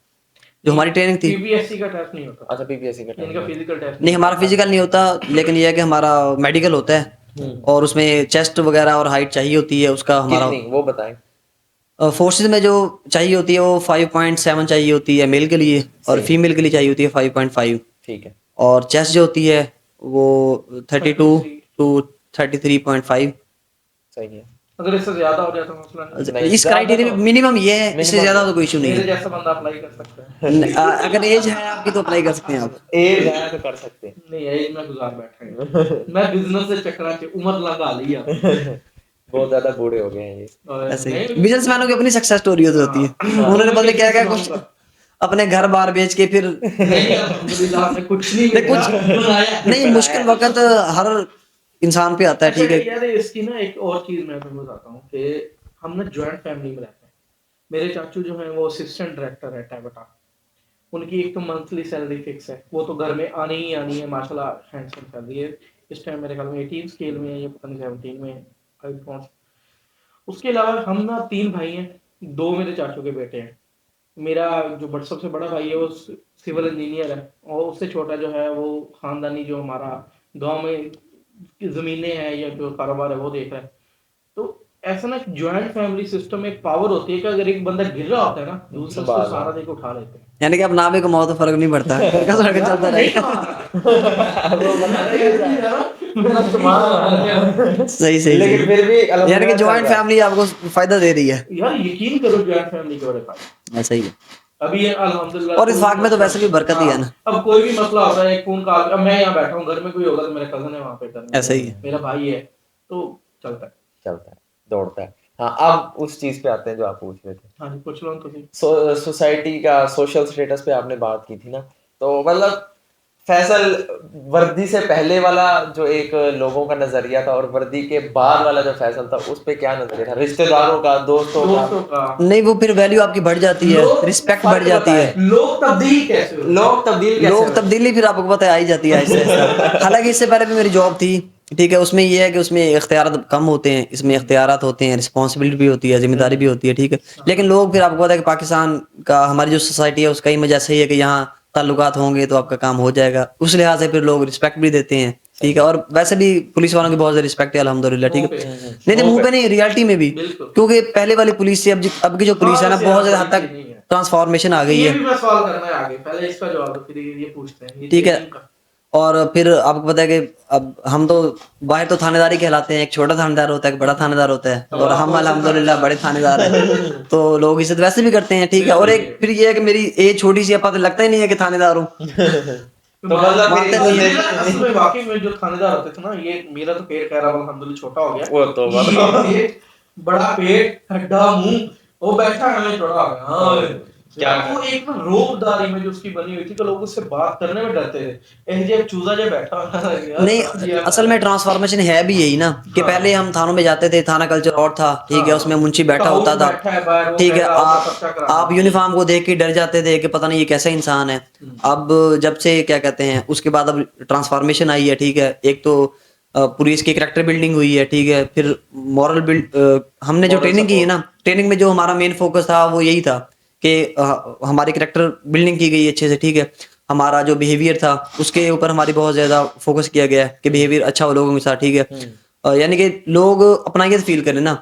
जो हमारी ट्रेनिंग थी, पीपीएससी का टेस्ट नहीं होता। अच्छा, पीपीएससी का इनका फिजिकल टेस्ट नहीं हमारा फिजिकल नहीं होता, लेकिन यह है कि हमारा मेडिकल होता है, और उसमें चेस्ट वगैरह और हाइट चाहिए होती है, उसका हमारा वो बताएं। फोर्सेज में जो चाहिए होती है वो 5.7 चाहिए होती है मेल के लिए, और फीमेल के लिए चाहिए होती है 5.5, ठीक है, और चेस्ट जो होती है वो 32 to 33.5। सही है। अगर इससे ज्यादा हो जाए तो मसला नहीं। इस क्राइटेरिया में मिनिमम ये है, इससे ज्यादा तो कोई इशू नहीं मेरे है। जैसा बंदा अप्लाई कर सकता है। अगर एज है आपकी तो अप्लाई कर सकते हैं आप। एज है तो कर सकते हैं। नहीं एज में गुजार बैठा है। मैं बिजनेस से चक्रा च उम्र लगा लिया। बहुत ज्यादा बूढ़े हो गए हैं ये। ऐसे ही बिजनेसमैनों की अपनी सक्सेस स्टोरी होती है, उन्होंने पता क्या क्या कुछ अपने घर बार बेच के फिर नहीं अल्हम्दुलिल्लाह हमने कुछ नहीं नहीं, कुछ बनाया। नहीं, मुश्किल वक्त हर इंसान पे आता है, ठीक है। अच्छा यार इसकी ना एक और चीज मैं तुम्हें बताता हूँ कि हम ना जॉइंट फैमिली में रहते हैं। मेरे चाचू जो हैं वो असिस्टेंट डायरेक्टर है टाटा। उनकी एक तो मंथली सैलरी फिक्स है, वो तो घर में आनी ही आनी है, माशाल्लाह हैंडसम सैलरी है। इस टाइम मेरे ख्याल में 18 स्केल में है या पता नहीं 17 में है, आई डोंट। उसके अलावा हम ना 3 भाई हैं, 2 मेरे चाचू के बेटे हैं। मेरा जो सबसे बड़ा भाई है वो सिविल इंजीनियर है, और उससे छोटा जो है वो खानदानी जो हमारा गांव में जमीनें हैं या जो कारोबार है वो देख रहा है। तो ऐसा ना जॉइंट फैमिली सिस्टम में एक पावर होती है कि अगर एक बंदा गिर रहा होता है ना, दूसरे उसको सहारा देके उठा लेते हैं। यानी कि अब ना भी कमाओ तो फर्क नहीं पड़ता, घर का सड़क चलता रहेगा। सही सही लेकिन सही। फिर भी यानी कि अल्हम्दुलिल्लाह जॉइंट चल रहा है। फैमिली आपको फायदा दे रही है। यार यकीन करो जॉइंट फैमिली के बड़े फायदे। ऐसा ही है। अभी ये अल्हम्दुलिल्लाह और इस कोई भाग में तो मसला- वैसे भी बरकत ही है ना। हाँ, अब कोई भी मसला होता है एक फोन कॉल, अब मैं यहाँ बैठा हूँ, घर में कोई होगा तो मेरा कजन है वहाँ पे, घर में ऐसा ही है। मेरा भाई है, तो चलता है। चलता है, दौड़ता है। हाँ, अब उस चीज पे आते हैं जो आप पूछ रहे थे। हाँ जी, पूछ लो तो सही। सोसाइटी का सोशल स्टेटस पे आपने बात की थी ना, तो मतलब फैसल वर्दी से पहले वाला जो एक लोगों का नजरिया था और वर्दी के बाद वाला जो फैसल था उस पे क्या नजरिया था, रिश्तेदारों का, दोस्तों दोस्तों का? का नहीं, वो फिर वैल्यू आपकी बढ़ जाती है, लोग रिस्पेक्ट फर्क बढ़ जाती है। बताएं। लोग तब्दील कैसे हुए? लोग तब्दील कैसे लोग हुए? तब्दीली फिर आपको पता है आ ही जाती है आहिस्ता आहिस्ता। हालांकि इससे पहले भी मेरी जॉब थी, ठीक है। उसमें ये है कि उसमें इख्तियारात कम होते हैं, इसमें इख्तियारात होते हैं, रिस्पॉन्सिबिलिटी भी होती है, जिम्मेदारी भी होती है, ठीक है। लेकिन लोग फिर आपको पता है कि पाकिस्तान का हमारी जो सोसाइटी है उसका इमेज ऐसा ही है कि यहाँ ताल्लुकात होंगे तो आपका काम हो जाएगा। उस लिहाज से फिर लोग रिस्पेक्ट भी देते हैं, ठीक है। और वैसे भी पुलिस वालों की बहुत ज्यादा रिस्पेक्ट है अल्हम्दुलिल्लाह, ठीक है। नहीं नहीं, मुंह पे नहीं, रियलिटी में भी, बिल्कुल। क्योंकि पहले वाली पुलिस से अब की जो पुलिस है ना, बहुत ज्यादा हद तक ट्रांसफॉर्मेशन आ गई ये है, भी मैं सवाल करना है आगे, पहले इसका जवाब दो फिर ये पूछते हैं। ये ठीक है। चेकिंग का। और फिर आपको पता है कि अब हम तो बाहर तो थानेदारी कहलाते हैं, एक छोटा थानेदार होता है, एक बड़ा थानेदार होता है, और हम अल्हम्दुलिल्लाह बड़े थानेदार हैं। तो लोग इज्जत वैसे भी करते हैं, ठीक है। और एक फिर ये है कि मेरी एज छोटी सी है, पता लगता ही नहीं है कि थानेदार हूँ। तो मतलब मानते नहीं है। असल में वाकई में जो थानेदार होते थे ना, ये मेरा तो पेट खैर अब अल्हम्दुलिल्लाह छोटा हो गया। वो तो बात ये बड़ा पेट, ठड्डा मुंह, वो बैठा हमें चौड़ा हो गया। हाँ, क्या वो एक ना रोबदारी में जो उसकी बनी हुई थी कि लोग उससे बात करने में डरते थे। एक जब चूजा जब बैठा हुआ था यार, नहीं, ये असल में ट्रांसफॉर्मेशन है भी यही ना कि पहले हम थानों में जाते थे, थाना कल्चर और था, ठीक है। उसमें मुंशी बैठा तो होता वो बैठा है बाहर, था, वो ठीक है। कहता होगा, पर्चा करा आप यूनिफॉर्म को देख के डर जाते थे कि पता नहीं ये कैसा इंसान है। अब जब से क्या कहते हैं, उसके बाद अब ट्रांसफॉर्मेशन आई है, ठीक है। एक तो पुलिस की कैरेक्टर बिल्डिंग हुई है, ठीक है। फिर मॉरल हमने जो ट्रेनिंग की है ना, ट्रेनिंग में जो हमारा मेन फोकस था वो यही था कि हमारी कैरेक्टर बिल्डिंग की गई अच्छे से, ठीक है। हमारा जो बिहेवियर था उसके ऊपर हमारी बहुत ज्यादा फोकस किया गया है कि बिहेवियर अच्छा हो लोगों के साथ, ठीक है। यानी कि लोग अपनाइयत फील करें ना,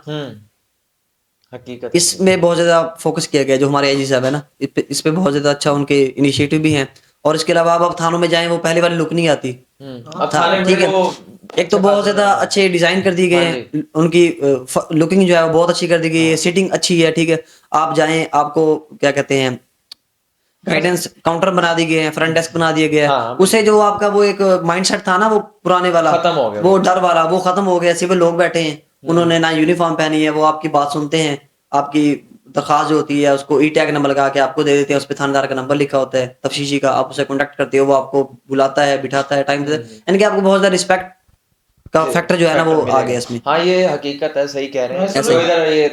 हकीकत इसमें बहुत ज्यादा फोकस किया गया है। जो हमारे एजी साहब है ना, इस पे बहुत ज्यादा अच्छा उनके इनिशिएटिव भी हैं। और इसके अलावा अब थानों में जाएं वो पहले वाली लुक नहीं आती, अब थाने में ठीक है। वो एक तो बहुत ज्यादा अच्छे डिजाइन कर दिए गए हाँ हैं, उनकी लुकिंग जो है वो बहुत अच्छी कर दी गई है, सीटिंग अच्छी है, ठीक है। आप जाएं, आपको क्या कहते हैं, गाइडेंस काउंटर बना दिए गए हैं, फ्रंट डेस्क बना दिया गया है। हाँ, उसे जो आपका वो एक माइंडसेट था ना, वो पुराने वाला खत्म हो गया वो डर वाला वो खत्म हो गया। सिविल लोग बैठे हैं, उन्होंने ना यूनिफॉर्म पहनी है, वो आपकी बात सुनते हैं, आपकी दरखास्त जो होती है उसको ई टैग नंबर लगा के आपको दे देते हैं, उस पर थानेदार का नंबर लिखा होता है तफ्तीशी का, आप उसे कॉन्टेक्ट करते हो, वो आपको बुलाता है, बिठाता है टाइम से। यानी कि आपको बहुत ज्यादा रिस्पेक्ट का फैक्टर जो है ना वो फैक्टर आ मिलेगा। गया इसमें। हाँ, ये हकीकत है, सही कह रहे हैं। ऐसे तो इधर ये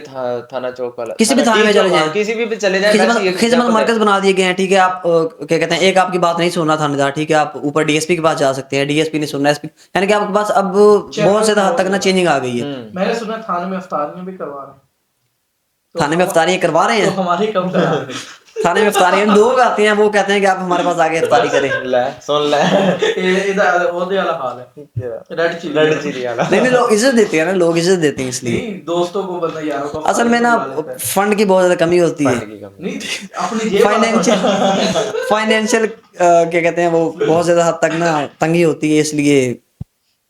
थाना चौक वाला, किसी भी थाने में चले जाएं, किसी भी चले जाए, वैसे ये खिदमत मरकज बना दिए गए हैं, ठीक है। आप क्या कहते हैं, एक आपकी बात नहीं सुनना थानेदार, ठीक है, आप ऊपर डीएसपी के पास जा सकते हैं, डीएसपी नहीं सुनना एसपी, यानी कि आपके पास अब बहुत ज्यादा हद तक ना चेंजिंग आ गई है। मैंने सुना थाने में अफ्तारियां भी करवा रहे हैं। तो थाने में अफ्तारियां करवा रहे तो हैं, हमारे कब करा रहे हैं? थाने में अफ्तारियां लोग आते हैं, वो कहते हैं कि आप हमारे पास आके अफ्तारी करें। ले सुन ले, इधर ओदे वाला हाल है, रेड चिली वाला। नहीं नहीं, लोग इज्जत देते हैं ना, लोग इज्जत देते हैं इसलिए। नहीं, दोस्तों को बंदा यारों को असल में ना बुला लेता है। फंड की बहुत ज्यादा कमी होती है, नहीं, अपनी जेब फाइनेंशियल क्या कहते हैं, वो बहुत ज्यादा हद तक ना तंगी होती है, इसलिए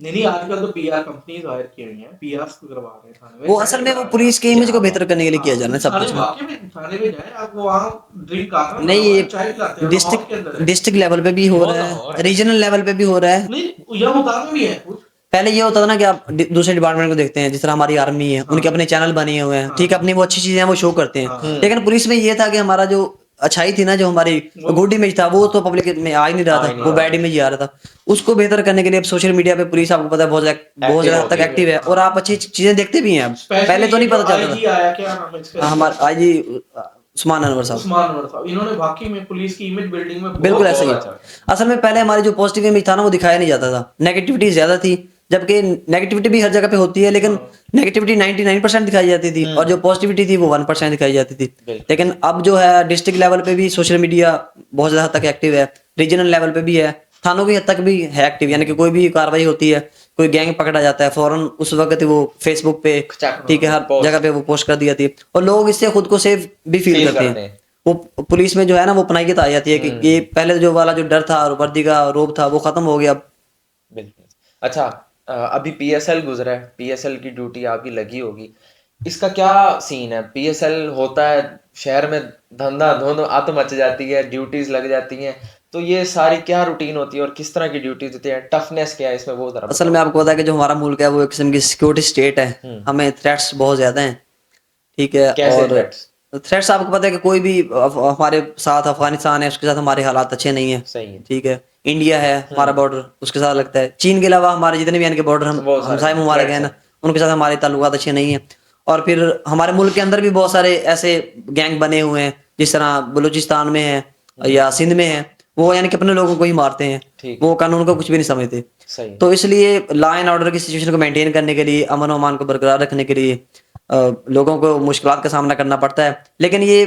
नहीं आजकल तो पीआर कंपनीज हायर की हुई हैं, पीआरस को करवा रहे हैं थाने में। वो असल में वो पुलिस के इमेज को बेहतर करने के लिए किया जाना है सब कुछ। थाने में जाए आप, वहाँ ड्रिंक कर नहीं, ये चाय पिलाते हैं, माहौल के अंदर है। डिस्ट्रिक्ट लेवल पे भी हो रहा है, रीजनल लेवल पे भी हो रहा है। नहीं यह मुकाम में भी है कुछ। पहले ये होता था ना कि आप दूसरे डिपार्टमेंट को देखते हैं, जिस तरह हमारी आर्मी है, उनके अपने चैनल बने हुए हैं, ठीक है, अपनी वो अच्छी चीजें हैं वो शो करते हैं। लेकिन पुलिस में ये था कि हमारा जो अच्छाई थी ना, जो हमारी गुड इमेज था, वो तो पब्लिक में आ ही नहीं रहा था, वो बैड इमेज ही आ रहा था। उसको बेहतर करने के लिए अब सोशल मीडिया पे पुलिस, आपको पता है, बहुत ज्यादा हद तक एक्टिव है, और आप अच्छी चीजें देखते भी हैं अब, पहले तो नहीं पता चलता आईजी था। आया, क्या नाम है इसका, हमारा आज ही उस्मान अनवर साहब, उस्मान अनवर साहब, इन्होंने वाकई में पुलिस की इमेज बिल्डिंग में बिल्कुल बहुत ऐसा ही है। अच्छा। असल में पहले हमारी जो पॉजिटिव इमेज था ना, वो दिखाया नहीं जाता था, नेगेटिविटी ज्यादा थी, जबकि नेगेटिविटी भी हर जगह पे होती है, लेकिन नेगेटिविटी 99% दिखाई जाती थी, और जो पॉजिटिविटी थी वो 1% दिखाई जाती थी। लेकिन अब जो है डिस्ट्रिक्ट लेवल पे भी सोशल मीडिया बहुत ज्यादा हद तक एक्टिव है, रीजनल लेवल पे भी है, थानों की हद तक भी है एक्टिव, यानी कि कोई भी कार्रवाई होती है, कोई गैंग पकड़ा जाता है, फौरन उस वक्त वो फेसबुक पे, ठीक है, हर जगह पे वो पोस्ट कर दी जाती है, और लोग इससे खुद को सेफ भी फील करते हैं। वो पुलिस में जो है ना, वो पनाहियत आ जाती है कि ये पहले जो वाला जो डर था और वर्दी का रोब था, वो खत्म हो गया अब। बिल्कुल। अच्छा, अभी पीएसएल गुजरा है, पीएसएल की ड्यूटी आपकी लगी होगी, इसका क्या सीन है? पीएसएल होता है, शहर में धंधा धुंध आत मच जाती है, ड्यूटीज लग जाती हैं, तो ये सारी क्या रूटीन होती है और किस तरह की ड्यूटीज होती है, टफनेस क्या है इसमें, वो जरा असल में आपको पता है कि जो हमारा मुल्क है वो एक किस्म की सिक्योरिटी स्टेट है, हमें थ्रेट्स बहुत ज्यादा हैं, ठीक है। कैसे और threats? थ्रेट्स आपको पता है कि कोई भी हमारे साथ अफगानिस्तान है, उसके साथ हमारे हालात अच्छे नहीं है, सही है। ठीक है। इंडिया है हमारा बॉर्डर, उसके साथ लगता है। चीन के अलावा हमारे जितने भी यानी कि बॉर्डर हम बहुत सारे हमसाए मुमालिक threats हैं ना, हैं। उनके साथ हमारे ताल्लुकात अच्छे नहीं है। और फिर हमारे मुल्क के अंदर भी बहुत सारे ऐसे गैंग बने हुए हैं, जिस तरह बलूचिस्तान में है या सिंध में है, वो यानी कि अपने लोगों को ही मारते हैं, ठीक वो कानून का कुछ भी नहीं समझते। सही है। तो इसलिए लॉ एंड ऑर्डर की सिचुएशन को मेंटेन करने के लिए, अमन और अमान को बरकरार रखने के लिए लोगों को मुश्किलात का सामना करना पड़ता है। लेकिन ये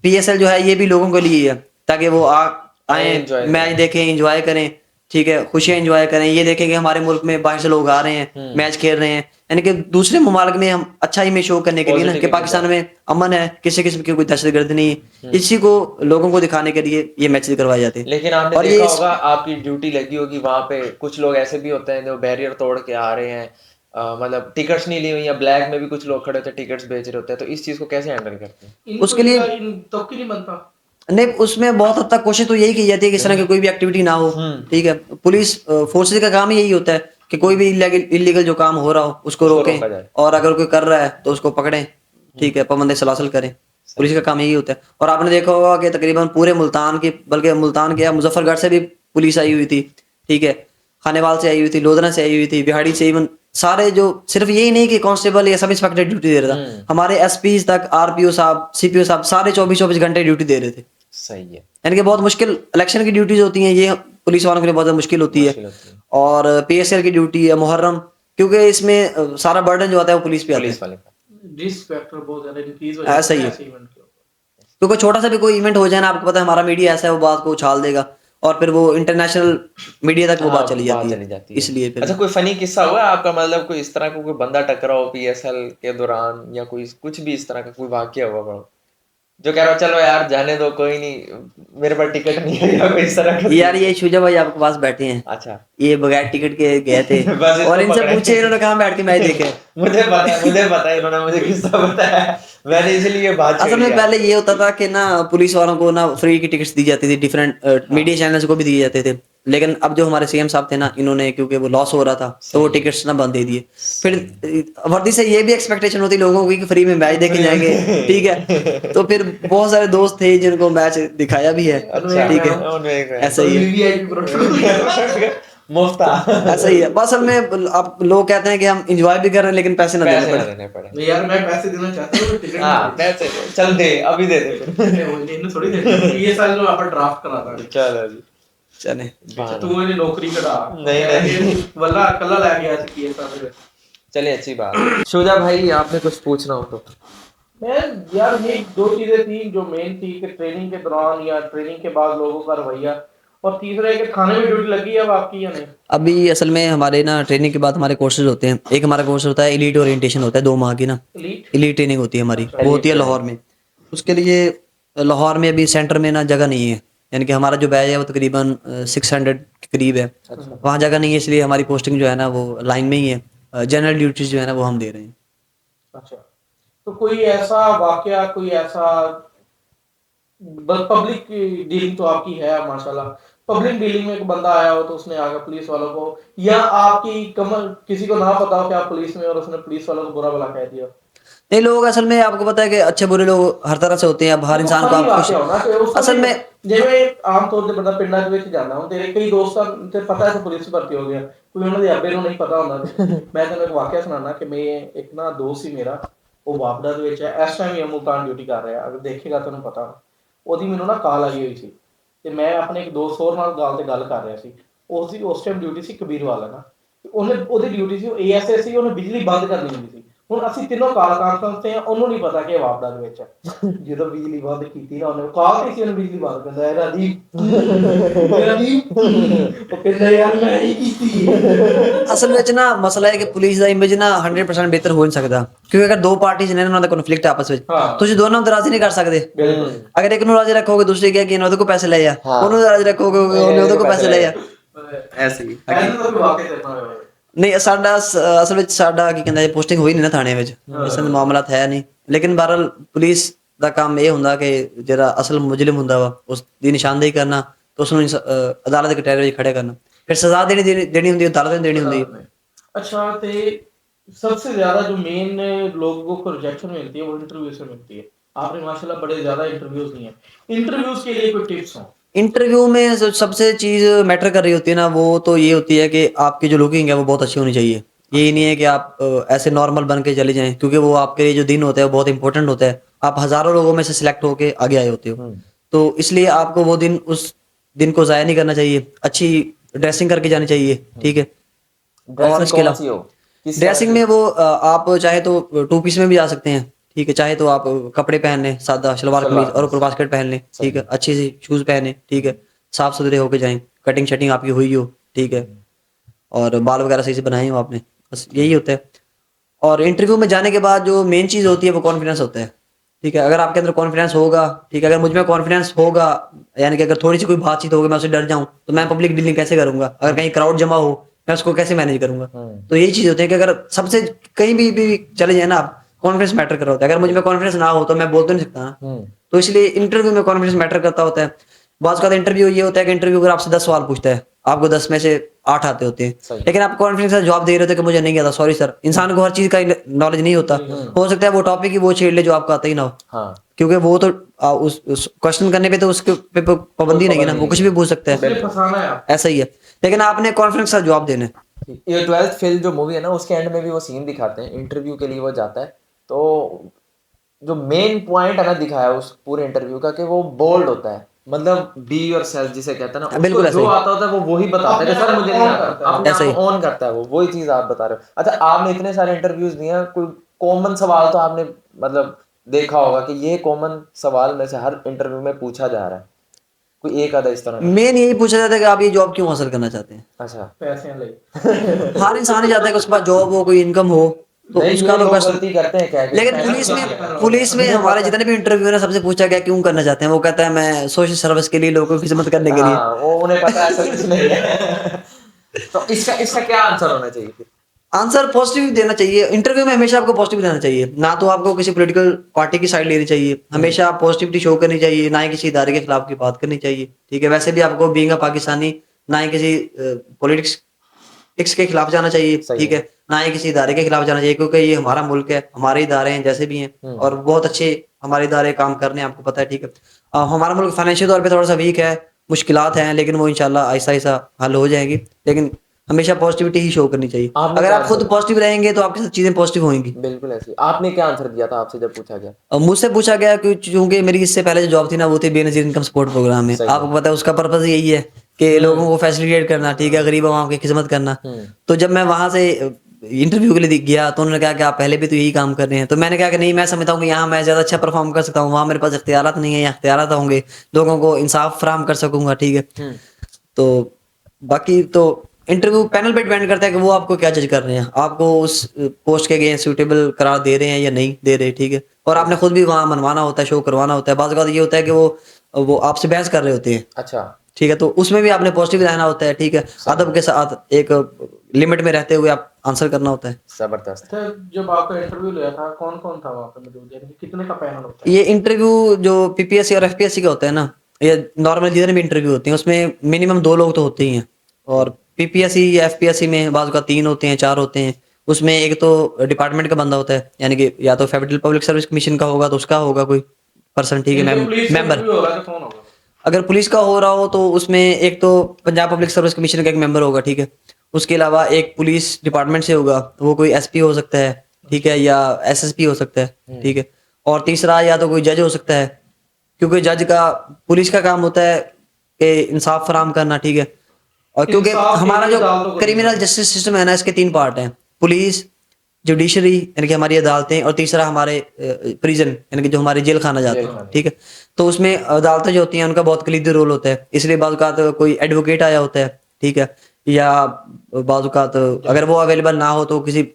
पीएसएल जो है, ये भी लोगों के लिए है, ताकि वो आए, enjoy मैच देखें, एंजॉय करें, ठीक है, खुशियां एंजॉय करें, ये देखें कि हमारे मुल्क में बाहर से लोग आ रहे हैं, मैच खेल रहे हैं, यानी कि दूसरे ममालिक में हम अच्छा इमेज शो करने के लिए ना, कि Positivity पाकिस्तान में अमन है, किसी किस्म की कोई दहशतगर्द नहीं है, इसी को लोगों को दिखाने के लिए ये मैचेस करवाए जाते हैं। लेकिन आपने और देखा होगा, आपकी ड्यूटी लगी होगी वहां पे, कुछ लोग ऐसे भी होते हैं जो बैरियर तोड़ के आ रहे हैं, मतलब टिकट्स नहीं ली हुई, या ब्लैक में भी कुछ लोग खड़े होते हैं, टिकट्स बेच रहे होते हैं, तो इस चीज को कैसे हैंडल करते हैं? उसके लिए इन तो नहीं बनता। नहीं, उसमें बहुत हद तक कोशिश तो यही की जाती है कि इस तरह की कोई भी एक्टिविटी ना हो, ठीक है। पुलिस फोर्सेज का काम ही यही होता है कि कोई भी इलीगल जो काम हो रहा हो उसको रोकें, रोका जाए। और अगर कोई कर रहा है तो उसको पकड़ें, ठीक है, पाबंदी सलासल करें। पुलिस का काम यही होता है। और आपने देखा होगा कि तकरीबन पूरे मुल्तान की, बल्कि मुल्तान के मुजफ्फरगढ़ से भी पुलिस आई हुई थी, ठीक है, खानेवाल से आई हुई थी, लोधना से आई हुई थी, बिहाड़ी से, इवन सारे जो, सिर्फ यही नहीं कि कांस्टेबल या सब इंस्पेक्टर ड्यूटी दे रहा था, हमारे एसपी तक, आरपीओ साहब, सीपीओ साहब, सारे 24-24 घंटे ड्यूटी दे रहे थे। सही है। यानी कि बहुत मुश्किल इलेक्शन की ड्यूटीज होती हैं, ये पुलिस वालों के लिए बहुत ज्यादा मुश्किल होती है। मुश्किल होती है। और पीएसएल की ड्यूटी है मुहर्रम, क्योंकि इसमें सारा बर्डन जो आता है वो पुलिस पे आता है। पुलिस वाले का रिस्क फैक्टर बहुत ज्यादा इंक्रीज हो ऐसा जाता ही है है। ऐसे इवेंट के ऊपर। क्योंकि छोटा सा भी कोई इवेंट हो जाए ना, आपको पता है हमारा मीडिया ऐसा है, वो बात को उछाल देगा, और फिर वो इंटरनेशनल मीडिया तक वो बात चली जाती है, इसलिए फिर। अच्छा, कोई फनी किस्सा हुआ है आपका, मतलब कोई इस तरह का कोई बंदा टकरा हो पीएसएल के दौरान, या कोई कुछ भी इस तरह का कोई वाकया हुआ बड़ा, जो कह रहा हो चलो यार जाने दो, कोई नहीं, मेरे पास टिकट नहीं है, या कोई इस तरह का? यार ये शुजा भाई आपके पास बैठे हैं, अच्छा। ये बगैर टिकट के गए थे बस इसको और इनसे पकड़े। पूछे, इन्होंने कहाँ बैठ के मैच देखे। मुझे पता है, इन्होंने मुझे किस्सा बताया, मैंने इसलिए बात असल छेड़ी में है। पहले ये होता था कि ना पुलिस वालों को ना फ्री की टिकट्स दी जाती थी, डिफरेंट मीडिया चैनल्स को भी दिए जाते थे। लेकिन अब जो हमारे सीएम साहब थे ना, इन्होंने, क्योंकि वो लॉस हो रहा था, तो वो टिकट्स ना बंद दे दिए। फिर वर्दी से ये भी एक्सपेक्टेशन होती लोगों की कि फ्री में मैच देखे जाएंगे, ठीक है। तो फिर बहुत सारे दोस्त थे जिनको मैच दिखाया भी है, अच्छा, ठीक है, उनमें एक है। ऐसा ही है, वीवीआईपी प्रोटोकॉल मुफ्ता। ऐसा ही है। बस असल में अब लोग कहते हैं कि हम इंजॉय भी कर रहे हैं, लेकिन पैसे ना देने पैसे ना पड़े। देने पड़े। नहीं यार, मैं पैसे देना चाहता हूँ, टिकट हाँ, पैसे चल दे, अभी दे दे फिर। इन्हें थोड़ी देना, ये साल जो अपन ड्राफ्ट कराता है। चलो जी। चले, तू इन्हें नौकरी करा, नहीं। वल्ला कल्ला ला गया किए साल। चलिए, अच्छी बात। शुजा भाई, आपने कुछ पूछना हो तो। मैं यार, ये दो चीजें थी जो मेन थी कि ट्रेनिंग के दौरान या ट्रेनिंग के बाद लोगों का रवैया, और तीसरा है कि थाने में ड्यूटी लगी है अब आपकी या नहीं? अभी असल में हमारे ना ट्रेनिंग के बाद हमारे कोर्सेज होते हैं। एक हमारा कोर्स होता है एलीट ओरिएंटेशन, होता है 2 माह की ना, एलीट एलीट ट्रेनिंग होती है हमारी, वो होती है लाहौर में। उसके लिए लाहौर में अभी सेंटर में ना जगह नहीं है, यानी कि हमारा जो बैच है वो तकरीबन 600 के करीब है, वहाँ जगह नहीं है, इसलिए हमारी पोस्टिंग जो है ना वो लाइन में ही है। जनरल ड्यूटीज जो है ना वो हम दे रहे हैं। अच्छा, तो कोई ऐसा वाकया, कोई ऐसा, पब्लिक डीलिंग तो आपकी है माशाल्लाह, पब्लिक डीलिंग में एक बंदा आया हो तो उसने आगे पुलिस वालों को, या आपकी कमल किसी को ना पता हो कि आप पुलिस में, और उसने पुलिस वालों को बुरा भला कह दिया? नहीं, लोग असल में आपको पता है कि अच्छे बुरे लोग हर तरह से होते हैं। अब हर इंसान को आप खुश असल में ਜਿਵੇਂ ਆਮ ਤੌਰ ਤੇ ਬੰਦਾ ਪਿੰਡਾਂ ਦੇ ਵਿੱਚ ਜਾਂਦਾ ਹੁਣ ਤੇਰੇ ਕਈ ਦੋਸਤਾਂ ਤੇ ਪਤਾ ਹੈ ਕਿ ਪੁਲਿਸ ਭਰਤੀ ਹੋ ਗਿਆ ਕੋਈ ਉਹਨਾਂ ਦੇ ਅੱਬੇ ਨੂੰ ਨਹੀਂ ਪਤਾ ਹੁੰਦਾ ਮੈਂ ਤੈਨੂੰ ਇੱਕ ਵਾਕਿਆ ਸੁਣਾਉਣਾ ਕਿ ਮੈਂ ਇੱਕ ਨਾ ਦੋਸਤ ਸੀ ਮੇਰਾ ਉਹ ਵਾਪੜਾ ਦੇ ਵਿੱਚ ਹੈ ਇਸ ਟਾਈਮ ਹੀ ਮੁਲਤਾਨ ਡਿਊਟੀ ਕਰ ਰਿਹਾ ਅਗਰ ਦੇਖੇਗਾ ਤੈਨੂੰ ਪਤਾ ਉਹਦੀ ਮੈਨੂੰ ਨਾ ਕਾਲ ਆਈ ਹੋਈ ਸੀ ਤੇ ਮੈਂ ਆਪਣੇ ਇੱਕ ਦੋਸਤ ਹੋਰ ਨਾਲ ਗੱਲ ਕਰ ਰਿਹਾ ਸੀ ਉਸ ਟਾਈਮ ਡਿਊਟੀ ਸੀ ਕਬੀਰ ਵਾਲਾ ਨਾ ਉਹਦੀ ਡਿਊਟੀ ਸੀ ਏਐਸਏ ਸੀ ਉਹਨੇ ਬਿਜਲੀ ਬੰਦ ਕਰਨੀ ਹੁੰਦੀ ਸੀ ਹੁਣ ਅਸੀਂ ਤਿੰਨੋਂ ਕਾਲ ਕਾਨਫਰੰਸ ਤੇ ਆ ਉਹਨੂੰ ਨਹੀਂ ਪਤਾ ਕਿ ਵਾਪੜਾ ਦੇ ਵਿੱਚ ਹੈ ਜਦੋਂ ਬਿਜਲੀ ਬੰਦ ਕੀਤੀ ਨਾ ਉਹਨੇ ਕਾਲ ਤੇ ਸੀ ਉਹਨੇ ਬਿਜਲੀ ਬੰਦ ਕਹਿੰਦਾ ਹੈ ਰਾਜੀਵ ਉਹ ਕਹਿੰਦਾ ਯਾਰ ਮੈਂ ਹੀ ਕੀਤੀ असल में ना मसला है कि पुलिस का इमेज ना 100% बेहतर हो नहीं सकता क्योंकि अगर दो पार्टीज ने उन्होंने कॉन्फ्लिक्ट आपस में हाँ। तुझे दोनों तो राजी नहीं कर सकते। अगर एक राजी रखोगे दूसरे क्या कि इन्होंने को पैसे ले जा उन्होंने राजी रखोगे उन्होंने को पैसे ले जा ऐसे ही ਐਸੇ ਤਾਂ ਕੋਈ ਵਾਕਿਆ ਤੇ ਨਾ ਹੋਵੇ नहीं साडा असल में साडा की कहंदा पोस्टिंग हुई नहीं ना थाने में इस मामला है नहीं लेकिन बहरहाल पुलिस ਦਾ ਕੰਮ ਇਹ ਹੁੰਦਾ ਕਿ ਜਿਹੜਾ ਅਸਲ ਮੁਜਰਮ ਹੁੰਦਾ ਵਾ ਉਸ ਦੀ ਨਿਸ਼ਾਨਦੇਹੀ ਕਰਨਾ ਤੇ ਉਸ ਨੂੰ ਅਦਾਲਤ ਦੇ ਕਟਹਿਰੇ ਵਿੱਚ ਖੜੇ ਕਰਨਾ ਫਿਰ ਸਜ਼ਾ ਦੇਣੀ ਹੁੰਦੀ ਹੈ ਅਦਾਲਤ ਨੇ ਦੇਣੀ ਹੁੰਦੀ है। अच्छा तो सबसे ज्यादा जो मेन लोगों को रिजेक्शन मिलती है वो इंटरव्यू से मिलती है आपने माशाल्लाह बड़े ज्यादा इंटरव्यूज लिए हैं इंटरव्यूज के लिए कोई टिप्स हो इंटरव्यू में सबसे चीज मैटर कर रही होती है ना वो तो ये होती है कि आपकी जो लुकिंग है वो बहुत अच्छी होनी चाहिए। यही नहीं है कि आप ऐसे नॉर्मल बन के चले जाएं क्योंकि वो आपके लिए जो दिन होता है वो बहुत इंपॉर्टेंट होता है। आप हजारों लोगों में से सिलेक्ट होके आगे आए होते हो तो इसलिए आपको वो दिन उस दिन को जाया नहीं करना चाहिए। अच्छी ड्रेसिंग करके जानी चाहिए ठीक है। और इसके अलावा ड्रेसिंग में वो आप चाहे तो 2 पीस में भी जा सकते हैं ठीक है चाहे तो आप कपड़े पहन लें सादा शलवार कमीज और ऊपर बास्केट पहन लें ठीक है अच्छी सी शूज पहने ठीक है साफ सुथरे होके जाएं कटिंग शटिंग आपकी हुई हो ठीक है और बाल वगैरह सही से बनाए हो आपने बस यही होता है। और इंटरव्यू में जाने के बाद जो मेन चीज़ होती है वो कॉन्फिडेंस होता है ठीक है। अगर आपके अंदर कॉन्फिडेंस होगा ठीक है अगर मुझ में कॉन्फिडेंस होगा यानी कि अगर थोड़ी सी कोई बातचीत होगी मैं उससे डर जाऊं तो मैं पब्लिक डीलिंग कैसे करूंगा अगर कहीं क्राउड जमा हो मैं उसको कैसे मैनेज करूंगा। तो यही चीज़ होती है कि अगर सबसे कहीं भी चले जाए ना आप कॉन्फिडेंस मैटर कर रहा होता है। अगर मुझ में कॉन्फिडेंस ना हो तो मैं बोल तो नहीं सकता ना तो इसलिए इंटरव्यू में कॉन्फिडेंस मैटर करता होता है। बात का इंटरव्यू ये होता है कि इंटरव्यू अगर आपसे 10 सवाल पूछता है आपको 10 में से 8 आते होते हैं लेकिन आप कॉन्फिडेंस से जवाब दे रहे होते कि मुझे नहीं आता सॉरी सर। इंसान को हर चीज का नॉलेज नहीं होता हो सकता है वो टॉपिक ही वो छेड़ ले जो आपको आता ही ना हो क्योंकि वो तो उस क्वेश्चन करने पे तो उसके पे पाबंदी नहीं है ना वो कुछ भी पूछ सकता है ऐसा ही है लेकिन आपने कॉन्फिडेंस का जवाब देना है। ये 12th फेल जो मूवी है ना उसके एंड में भी वो सीन दिखाते हैं इंटरव्यू के लिए वो जाता है तो जो मेन पॉइंट है ना दिखाया उस पूरे इंटरव्यू का कि वो बोल्ड होता है मतलब बी योरसेल्फ जिसे कहते हैं ना बिल्कुल जो आता होता है वो वही बताता है कि सर मुझे नहीं आता अपने आप को ऑन करता है वो वही चीज आप बता रहे हो। अच्छा आपने इतने सारे इंटरव्यूज दिए हैं कोई कॉमन सवाल तो आपने मतलब देखा होगा कि ये कॉमन सवाल में से हर इंटरव्यू में पूछा जा रहा है कोई एक आधा इस तरह मेन यही पूछा जाता है कि आप ये जॉब क्यों हासिल करना चाहते हैं। अच्छा पैसे ले हर इंसान ही चाहता है कि उसके पास जॉब हो कोई इनकम हो तो उसका तो गलती करते हैं क्या लेकिन पुलिस में हमारे जितने भी इंटरव्यू है ना सबसे पूछा गया क्यों करना चाहते हैं वो कहता है मैं सोशल सर्विस के लिए लोगों की खिदमत करने के लिए वो उन्हें पता है ऐसा कुछ नहीं है तो इसका क्या आंसर होना चाहिए फिर आंसर पॉजिटिव देना चाहिए। इंटरव्यू में हमेशा आपको पॉजिटिव देना चाहिए ना तो आपको किसी पॉलिटिकल पार्टी की साइड लेनी चाहिए हमेशा पॉजिटिविटी शो करनी चाहिए ना ही किसी इदारे के खिलाफ की बात करनी चाहिए ठीक है। वैसे भी आपको बीइंग अ पाकिस्तानी ना ही किसी पॉलिटिक्स के खिलाफ जाना चाहिए ठीक है ना ही किसी इदारे के खिलाफ जाना चाहिए क्योंकि ये हमारा मुल्क है हमारे इदारे हैं जैसे भी हैं और बहुत अच्छे हमारे इदारे काम कर रहे हैं आपको पता है ठीक है। हमारा मुल्क फाइनेंशियल तौर पे थोड़ा सा वीक है मुश्किलात हैं लेकिन वो इंशाल्लाह आहिस्ता आहिस्ता हल हो जाएंगी लेकिन हमेशा पॉजिटिविटी ही शो करनी चाहिए। अगर आप खुद पॉजिटिव रहेंगे तो आपके साथ चीजें पॉजिटिव होंगी। बिल्कुल ऐसे आपने क्या आंसर दिया था आपसे जब पूछा गया मुझसे पूछा गया कि चूंकि मेरी इससे पहले जो जॉब थी ना वो थी बेनजीर इनकम सपोर्ट प्रोग्राम में आपको पता है उसका पर्पज यही है कि लोगों को फैसिलिटेट करना ठीक है गरीब आवाम की खिदमत करना। तो जब मैं वहां से इंटरव्यू के लिए गया तो उन्होंने कहा कि आप पहले भी तो यही काम कर रहे हैं तो मैंने कहा कि नहीं मैं समझता हूँ कि यहाँ मैं ज्यादा अच्छा परफॉर्म कर सकता हूँ वहाँ मेरे पास इख्तियारात नहीं है यहाँ इख्तियारात होंगे लोगों को इंसाफ फराहम कर सकूंगा ठीक है। तो बाकी तो इंटरव्यू पैनल पे डिपेंड करता है कि वो आपको क्या जज कर रहे हैं आपको उस पोस्ट के अगेंस्ट सूटेबल करार दे रहे हैं या नहीं दे रहे ठीक है। और आपने खुद भी वहाँ मनवाना होता है शो करवाना होता है बाज़ बात ये होता है कि वो आपसे बहस कर रहे होते हैं अच्छा ठीक है तो उसमें भी आपने पॉजिटिव रहना होता है ठीक है अदब के साथ एक लिमिट में रहते हुए आप आंसर करना होता है। जबरदस्त। जब आपका इंटरव्यू लिया था कौन कौन था वहाँ पे मौजूद यानी कितने का पैनल होता है ये इंटरव्यू जो पीपीएससी और एफपीएससी का होता है ना ये नॉर्मल जितने भी इंटरव्यू होते हैं उसमें मिनिमम 2 लोग तो होते ही हैं और पीपीएससी या एफपीएससी में बाज़ का 3 होते हैं 4 होते हैं उसमें एक तो डिपार्टमेंट का बंदा होता है, यानी कि या तो फेडरल पब्लिक सर्विस कमीशन का होगा तो उसका होगा कोई पर्सन, ठीक है, इनके पुलिस से मेंबर। इंटरव्यू हो रहा है तो कौन होगा? अगर पुलिस का हो रहा हो तो उसमें एक तो पंजाब पब्लिक सर्विस कमीशन का एक मेंबर होगा, ठीक है। उसके अलावा एक पुलिस डिपार्टमेंट से होगा, वो कोई एसपी हो सकता है, ठीक है, या एसएसपी हो सकता है, ठीक है। और तीसरा या तो कोई जज हो सकता है, क्योंकि जज का, पुलिस का काम होता है कि इंसाफ फराम करना, ठीक है। और क्योंकि इंसाफ के हमारा लिए जो अदालतों को क्रिमिनल जस्टिस सिस्टम है ना, इसके 3 पार्ट हैं, पुलिस, जुडिशरी यानी कि हमारी अदालतें, और तीसरा हमारे प्रिजन यानी कि जो हमारे जेल खाना जाते हैं, ठीक है। तो उसमें अदालतें जो होती हैं उनका बहुत कलीदी रोल होता है, इसलिए बाज़ औक़ात कोई एडवोकेट आया होता है, ठीक है, या बाज़ औक़ात अगर वो अवेलेबल ना हो तो किसी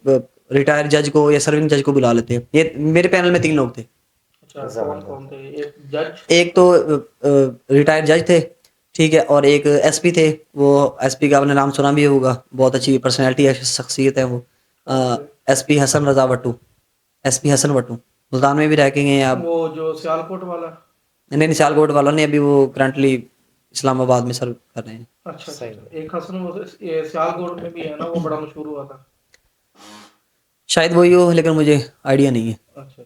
रिटायर्ड जज को या सर्विंग जज को बुला लेते हैं। ये मेरे पैनल में 3 लोग थे। अच्छा, कौन कौन थे? एक जज, एक तो रिटायर्ड जज थे, ठीक है, और एक एसपी थे। वो एसपी का आपने नाम सुना भी होगा, बहुत अच्छी पर्सनैलिटी है, शख्सियत है वो, एसपी हसन रजा भट्टू, एसपी हसन भट्टू, मुल्तान में भी रह के गए हैं आप। वो जो सियालकोट वाला। नहीं, सियालकोट वाला नहीं, अभी वो करंटली इस्लामाबाद में सर्व कर रहे हैं। अच्छा अच्छा, एक हसन वो ये सियालकोट में भी है ना, वो बड़ा मशहूर हुआ था। शायद वही हो, लेकिन मुझे आइडिया नहीं है। अच्छा,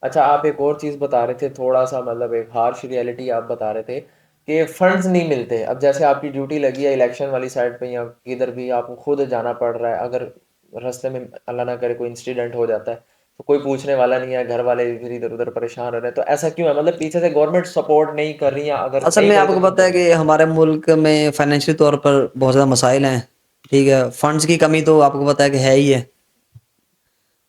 अच्छा, आप एक और चीज़ बता रहे थे, थोड़ा सा मतलब एक हार्श रियलिटी आप बता रहे थे कि फंड्स नहीं मिलते। अब जैसे आपकी ड्यूटी लगी है इलेक्शन वाली साइड पे या किधर भी, आपको खुद जाना पड़ रहा है, अगर रास्ते में अल्लाह ना करे कोई इंसिडेंट हो जाता है तो कोई पूछने वाला नहीं है, घर वाले फिर इधर उधर परेशान रह रहे हैं, तो ऐसा क्यों है? मतलब पीछे से गवर्नमेंट सपोर्ट नहीं कर रही है, अगर असल नहीं में करे आपको तो क्यों पता कर है रही कि हमारे मुल्क में फाइनेंशियल तौर पर बहुत ज़्यादा मसाइल हैं, ठीक है। फंड्स की कमी तो आपको पता है कि है ही है,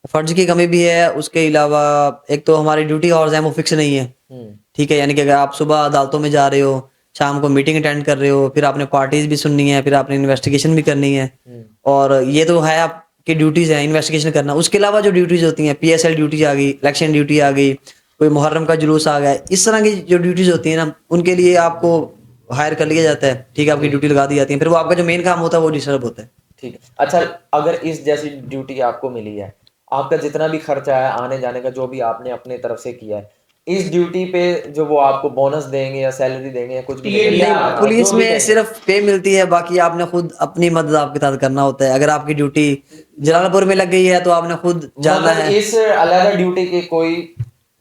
फंड्स की कमी भी है। उसके अलावा एक तो हमारी ड्यूटी आवर्स हैं वो फिक्स नहीं है, हम्म, ठीक है, यानी कि अगर आप सुबह अदालतों में जा रहे हो, शाम को मीटिंग अटेंड कर रहे हो, फिर आपने पार्टीज भी सुननी है, फिर आपने इन्वेस्टिगेशन भी करनी है, और ये तो है आपकी ड्यूटीज है इन्वेस्टिगेशन करना। उसके अलावा जो ड्यूटीज होती हैं, पीएसएल ड्यूटी आ गई, इलेक्शन ड्यूटी आ गई, कोई मुहर्रम का जुलूस आ गया, इस तरह की जो ड्यूटीज होती है ना, उनके लिए आपको हायर कर लिया जाता है, ठीक है, आपकी ड्यूटी लगा दी जाती है, फिर वो आपका जो मेन काम होता है वो डिस्टर्ब होता है। ठीक है। अच्छा, अगर इस जैसी ड्यूटी आपको मिली है, आपका जितना भी खर्चा है आने जाने का, जो भी आपने अपने तरफ से किया है, इस ड्यूटी पे जो वो आपको बोनस देंगे या सैलरी देंगे या कुछ भी देंगे, टीएडी क्या हाँ, पुलिस जो भी में देंगे? सिर्फ पे मिलती है, बाकी आपने खुद अपनी मदद आपके साथ करना होता है। अगर आपकी ड्यूटी जलालपुर में लग गई है तो आपने खुद जाना मतलब है। इस अलग ड्यूटी के कोई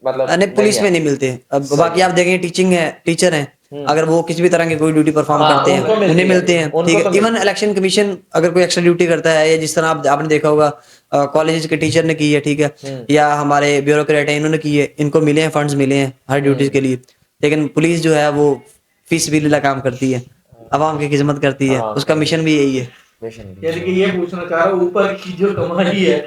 मतलब नहीं, नहीं पुलिस है? में नहीं मिलते। अब सही बाकी है। आप देखेंगे टीचिंग है, टीचर हैं, अगर वो किसी भी तरह की कोई ड्यूटी परफॉर्म हाँ, करते हैं उनको मिलती उन्हें है, मिलते हैं, उनको ठीक तो है। इवन मिलती इलेक्शन कमीशन अगर कोई एक्स्ट्रा ड्यूटी करता है, या जिस तरह आपने देखा होगा कॉलेज के टीचर ने की है, ठीक है, या हमारे ब्यूरोक्रेट हैं इन्होंने की है, इनको मिले हैं, फंड्स मिले हैं हर ड्यूटीज के लिए। लेकिन पुलिस जो है वो फीस बिल काम करती है, आवाम की खिदमत करती है, आवाम उसका की मिशन भी यही है। मिशन भी। यानी कि ये पूछना चाह रहा हूँ, ऊपर की जो कमाई है।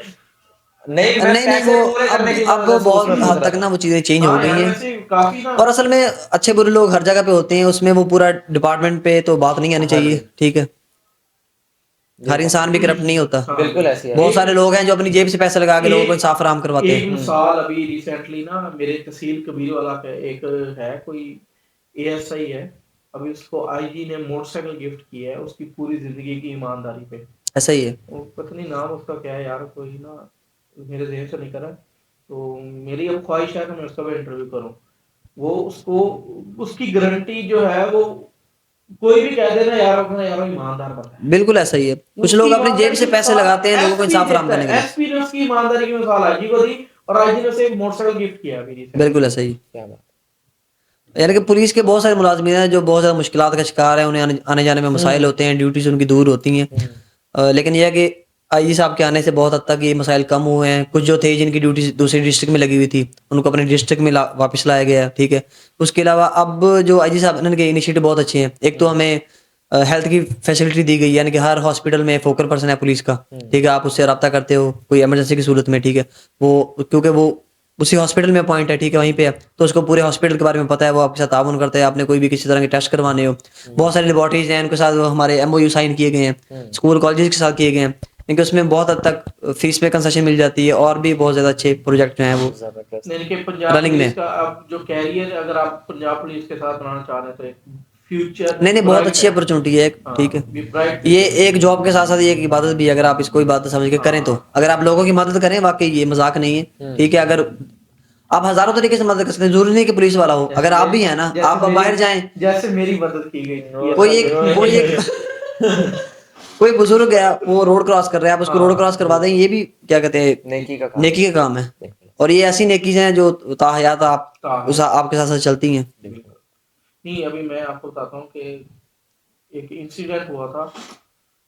नहीं, मैं नहीं नहीं, पैसे वो पूरे करने की अब वजह से बहुत दूसरा हद पूछ रहा तक था। ना वो चीजें चेंज हो हाँ गई यार, हैं। वैसे काफी ना। और असल में अच्छे बुरे लोग हर जगह पे होते हैं, उसमें वो पूरा डिपार्टमेंट पे तो बात नहीं आनी चाहिए, ठीक है। हर इंसान भी करप्ट नहीं होता। हाँ, बिल्कुल ऐसी है। बहुत सारे लोग हैं जो अपनी जेब से पैसे लगा के लोगों को एक इंसाफ फराहम करवाते एक हैं। मिसाल अभी रिसेंटली ना, मेरे तहसील कबीर वाला का एक है, कोई एएसआई है, अभी उसको आईजी ने मोटरसाइकिल गिफ्ट की है उसकी पूरी जिंदगी की ईमानदारी पे। ऐसा ही है। वो पता नहीं नाम उसका क्या है यार, कोई ना मेरे ज़हन से निकल रहा है। तो मेरी अब ख्वाहिश है कि मैं उसका भी इंटरव्यू करूं। वो उसको उसकी गारंटी जो है वो कोई भी कह देना यार, अपना यार ईमानदार बंदा है। बिल्कुल ऐसा ही है। कुछ उसकी लोग अपनी जेब ईमानदारी से की पैसे मिसाल लगाते हैं लोगों को एसपी इंसाफ फराहम देता करने के है, लिए। एसपी ने उसकी ईमानदारी की मिसाल आईजी को दी, और आईजी ने उसे एक मोटरसाइकिल गिफ्ट किया अभी recently। बिल्कुल ऐसा ही। क्या बात। यानी कि पुलिस के बहुत सारे मुलाजमीन हैं जो बहुत ज़्यादा मुश्किलात का शिकार है, उन्हें आने जाने में मसाइल होते हैं, ड्यूटीज उनकी दूर होती हैं। लेकिन यह है कि आईजी साहब के आने से बहुत हद तक ये मसाइल कम हुए हैं। कुछ जो थे जिनकी ड्यूटी दूसरी डिस्ट्रिक्ट में लगी हुई थी, उनको अपने डिस्ट्रिक्ट में वापस लाया गया, ठीक है। उसके अलावा अब जो आईजी साहब इनके इनिशिएटिव बहुत अच्छे हैं। एक तो हमें हेल्थ की फैसिलिटी दी गई है, यानी कि हर हॉस्पिटल में फोकल पर्सन है पुलिस का, ठीक है। आप उससे रब्ता करते हो कोई इमरजेंसी की सूरत में, ठीक है। वो क्योंकि वो उसी हॉस्पिटल में अपॉइंट है, ठीक है, वहीं पे है, तो उसको पूरे हॉस्पिटल के बारे में पता है, वो आपके साथ ताउन करता है। आपने कोई भी किसी तरह के टेस्ट करवाने हो, बहुत सारी लेबोरेटरीज हैं उनके साथ हमारे एमओयू साइन किए गए हैं, स्कूल कॉलेजेस के साथ किए गए हैं, क्योंकि उसमें बहुत हद तक फीस पे कंसेशन मिल जाती है, और भी बहुत ज्यादा अच्छे प्रोजेक्ट जो हैं वो जबरदस्त। यानी कि पंजाब रनिंग पुलिस में। का अब जो कैरियर, अगर आप पंजाब पुलिस के साथ बनाना चाह रहे हैं तो एक फ्यूचर नहीं नहीं, बहुत अच्छी अपॉर्चुनिटी है, ठीक है। ब्राइट ये एक जॉब के साथ साथ ये एक इबादत भी है, अगर आप इसको इबादत समझ के करें तो। अगर आप लोगों की मदद करें, वाकई ये मजाक नहीं है, ठीक है। अगर आप हजारों तरीके से मदद कर सकते हैं, जरूरी नहीं कि पुलिस वाला हो। अगर आप भी हैं ना, आप बाहर जाएं, जैसे मेरी मदद की गई। कोई एक कोई बुजुर्ग है वो रोड क्रॉस कर रहा है, आप उसको रोड क्रॉस करवा दें, ये भी क्या कहते हैं नेकी का काम। नेकी का काम है। और ये ऐसी नेकी हैं जो ताहयात आप उस आपके साथ साथ चलती हैं। नहीं, अभी मैं आपको बताता हूँ कि एक इंसिडेंट हुआ था,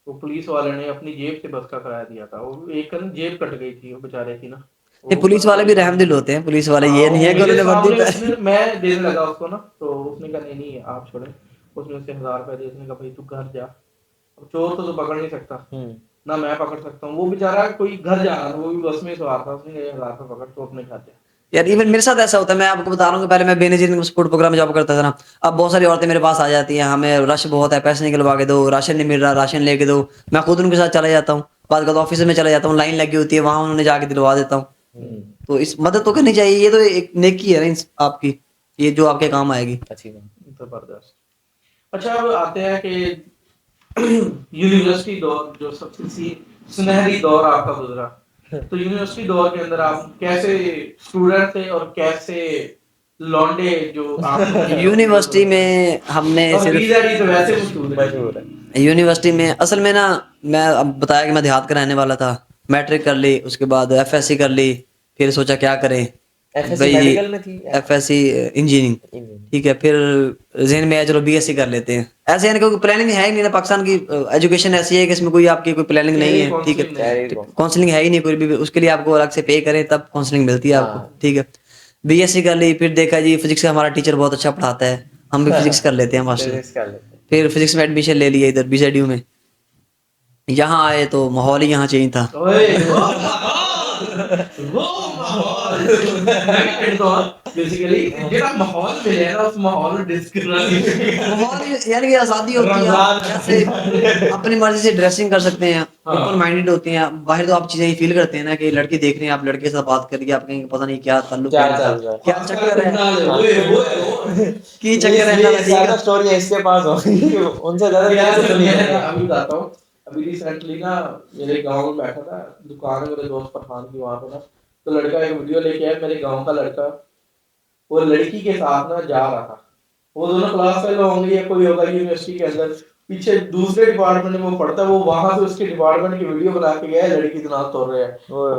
तो पुलिस वाले ने अपनी जेब से बस का किराया दिया था, वो एक ना जेब कट गई थी वो बेचारे की ना। ये पुलिस वाले भी रहमदिल होते हैं, पुलिस वाले ये नहीं है कि उन्होंने वर्दी पहनी। मैं देने लगा उसको ना, तो उसने कहा नहीं नहीं आप छोड़े, उसने उसे 1000 रुपए दिए, उसने कहा भाई तू घर जा। अब चोर तो पकड़ नहीं सकता ना, मैं पकड़ सकता हूँ। वो बेचारा कोई घर जा रहा था, वो भी बस में सवार था, उसने कहा 1000 रुपए पकड़, तो अपने घर जा। यार इवन मेरे साथ ऐसा होता है, मैं आपको बता रहा हूँ कि पहले मैं बेनजीर में सपोर्ट प्रोग्राम में जॉब करता था ना, अब बहुत सारी औरतें मेरे पास आ जाती हैं, हमें रश बहुत है, पैसे निकलवा के दो, राशन नहीं मिल रहा, राशन लेके दो। मैं खुद उनके साथ चला जाता हूँ, बाद का ऑफिस में चला जाता हूँ, लाइन लगी होती है वहां, उन्होंने जाके दिलवा देता हूँ। तो इस मदद तो करनी चाहिए, ये तो एक नेकी है ना आपकी, ये जो आपके काम आएगी। अच्छी बात। जबरदस्त। अच्छा, अब आते हैं कि यूनिवर्सिटी दौर जो सबसे सुनहरी दौर आपका गुजरा, तो यूनिवर्सिटी दौर के अंदर आप कैसे स्टूडेंट थे और कैसे लौंडे जो आप यूनिवर्सिटी में हमने सिर्फ तो वैसे मशहूर है। यूनिवर्सिटी में असल में ना, मैं अब बताया कि मैं देहात का रहने वाला था, मैट्रिक कर ली, उसके बाद एफएससी कर ली, फिर सोचा क्या करें FSC मेडिकल में थी, एफएससी इंजीनियरिंग, ठीक है। फिर ज़हन में आया चलो बीएससी कर लेते हैं, ऐसे यानी कोई प्लानिंग है ही नहीं ना, पाकिस्तान की एजुकेशन ऐसी है कि इसमें कोई आपकी कोई प्लानिंग नहीं है, ठीक है, काउंसलिंग है ही नहीं कोई भी, उसके लिए आपको अलग से पे करें तब काउंसलिंग मिलती है आपको, ठीक है। बीएससी कर ली, फिर देखा जी फिजिक्स का हमारा टीचर बहुत अच्छा पढ़ाता है, हम भी फिजिक्स कर लेते हैं मास्टर, फिर फिजिक्स में एडमिशन ले लिया इधर बीजेडयू में। यहाँ आए तो माहौल ही यहाँ चाहिए था। बेसिकली जेड़ा माहौल मिले ना, उस माहौल में माहौल यानी कि आजादी होती है, आप कैसे अपनी मर्जी से ड्रेसिंग कर सकते हैं, ओपन माइंडेड होते हैं। बाहर तो आप चीजें फील करते हैं ना कि लड़के देख रहे हैं, आप लड़के के साथ बात करिए, आप कहेंगे पता नहीं क्या ताल्लुक है, क्या चक्कर है, की चक्कर है, स्टोरी है इसके पास होगी उनसे ज्यादा। अभी बताता हूँ, अभी रिसेंटली ना मेरे गांव में बैठा था, दुकान है मेरे दोस्त फरहान की वहां पे ना, तो लड़का एक वीडियो लेके आया, मेरे गांव का लड़का, वो लड़की के साथ ना जा रहा था, वो दोनों क्लास फेलो होंगे या कोई होगा यूनिवर्सिटी के अंदर, पीछे दूसरे डिपार्टमेंट में वो पढ़ता है, वो वहां से उसके डिपार्टमेंट की वीडियो बना के गया, लड़की जनाब तोड़ रहे हैं,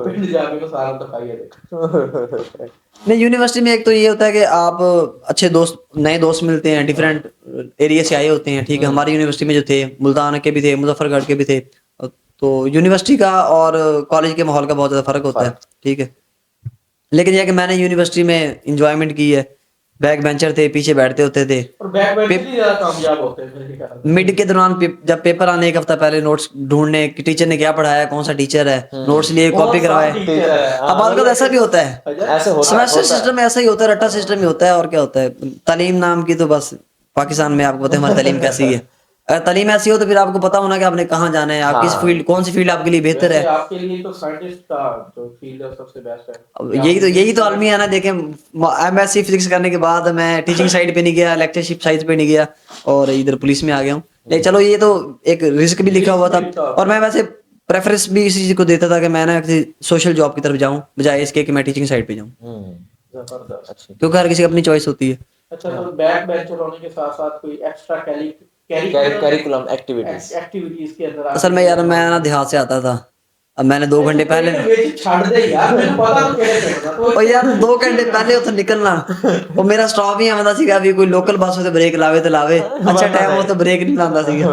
पिंड जाके को सारा दिखाई है देखो। नहीं, यूनिवर्सिटी में एक तो ये होता है कि आप अच्छे दोस्त, नए दोस्त मिलते हैं, डिफरेंट एरिया से आए होते हैं, ठीक है। हमारी यूनिवर्सिटी में जो थे मुल्तान के भी थे, मुजफ्फरगढ़ के भी थे, तो यूनिवर्सिटी का और कॉलेज के माहौल का बहुत ज्यादा फर्क होता है, ठीक है। लेकिन यह कि मैंने यूनिवर्सिटी में इंजॉयमेंट की है, बैक बेंचर थे, पीछे बैठते होते थे, और बैक बेंचर ही ज्यादा कामयाब होते हैं मेरे ख्याल में। मिड के दौरान जब पेपर आने एक हफ्ता पहले नोट्स ढूंढने कि टीचर ने क्या पढ़ाया, कौन सा टीचर है, नोट्स लिए, कॉपी करवाए। अब आजकल ऐसा भी होता है, सेमेस्टर सिस्टम ऐसा ही होता है, रट्टा सिस्टम ही होता है, और क्या होता है तालीम नाम की, तो बस पाकिस्तान में आपको पता है हमारी तालीम कैसी है। अगर तालीम ऐसी हो तो फिर आपको पता होना कि आपने कहाँ जाना है, आप किस फील्ड, कौन सी फील्ड आपके लिए बेहतर है। आपके लिए तो साइंटिस्ट का जो फील्ड है सबसे बेस्ट है। यही तो आलमी है ना। देखें, एमएससी फिजिक्स करने के बाद मैं टीचिंग साइड पे नहीं गया, लेक्चरशिप साइड पे नहीं गया, और इधर पुलिस में आ गया हूँ। लेकिन चलो ये तो एक रिस्क भी लिखा हुआ था, और मैं वैसे प्रेफरेंस भी इसी चीज को देता था कि मैं ना किसी सोशल जॉब की तरफ जाऊं बजाय इसके कि मैं टीचिंग साइड पे जाऊं, जबरदस्त। क्योंकि हर किसी की अपनी चॉइस होती है। अच्छा, तो बैक बेंचर होने के साथ साथ कोई एक्स्ट्रा करिकुलम एक्टिविटीज एक्टिविटीज के अंदर असल में यार मैं ना देहात से आता था, अब मैंने 2 घंटे पहले छाड़ दे यार, मैंने पता तो कैसे करना और यार 2 घंटे पहले उधर निकलना, और मेरा स्टॉप ही आंदा सीगा भी कोई लोकल बस हो तो ब्रेक लावे तो लावे, अच्छा टाइम हो तो ब्रेक नहीं लांदा सीगा।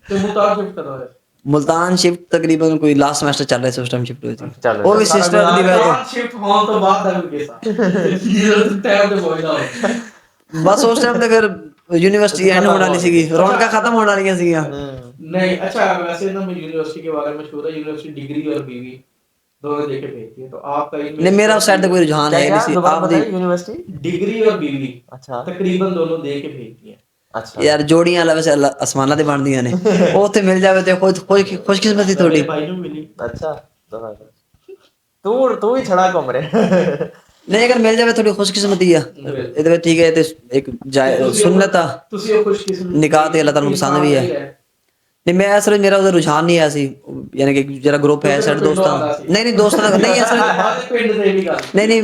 तो मुल्तान शिफ्ट कर रहा है, मुल्तान शिफ्ट तकरीबन कोई लास्ट सेमेस्टर चल रहा है, उस टाइम शिफ्ट हुई थी, वो भी सिस्टर दी है मुल्तान शिफ्ट होने तो बाद तक के साथ ये टाइम पे पहुंच जाओ, बस उस टाइम तक फिर यूनिवर्सिटी एंड होने वाली सीगी, रौनक का खत्म होने वाली सीगा। नहीं अच्छा, वैसे ना मैं यूनिवर्सिटी के बारे में मशहूर है, यूनिवर्सिटी डिग्री और बीवी दोनों देके भेजती है, तो आपका नहीं मेरा उस साइड तक कोई रुझान है नहीं, आप यूनिवर्सिटी डिग्री और बीवी अच्छा तकरीबन दोनों देके भेजती है। अच्छा यार जोड़ियां अल्लाह वैसे आसमानां ते बनदियां ने, ਉਹ ਉੱਥੇ ਮਿਲ ਜਾਵੇ ਤੇ खुशकिस्मती थोड़ी। भाई ਨੂੰ मिली अच्छा तू ही छड़ा घूम रहे नहीं अगर मिल जावे थोड़ी खुशकिस्मती है ਇਹਦੇ ਵਿੱਚ ठीक है, ਤੇ एक सुन्नत आ ਤੁਸੀਂ ਉਹ ਖੁਸ਼ਕਿस्मत निकाह ਤੇ अल्लाह ताला ਨੂੰ पसंद भी है। नहीं मैं असल मेरा उधर रुझान नहीं आया सी, यानी कि जरा ग्रुप है सारे दोस्तां, नहीं दोस्तां नहीं असल ਪਿੰਡ ਦੇ ਵੀ ਗੱਲ नहीं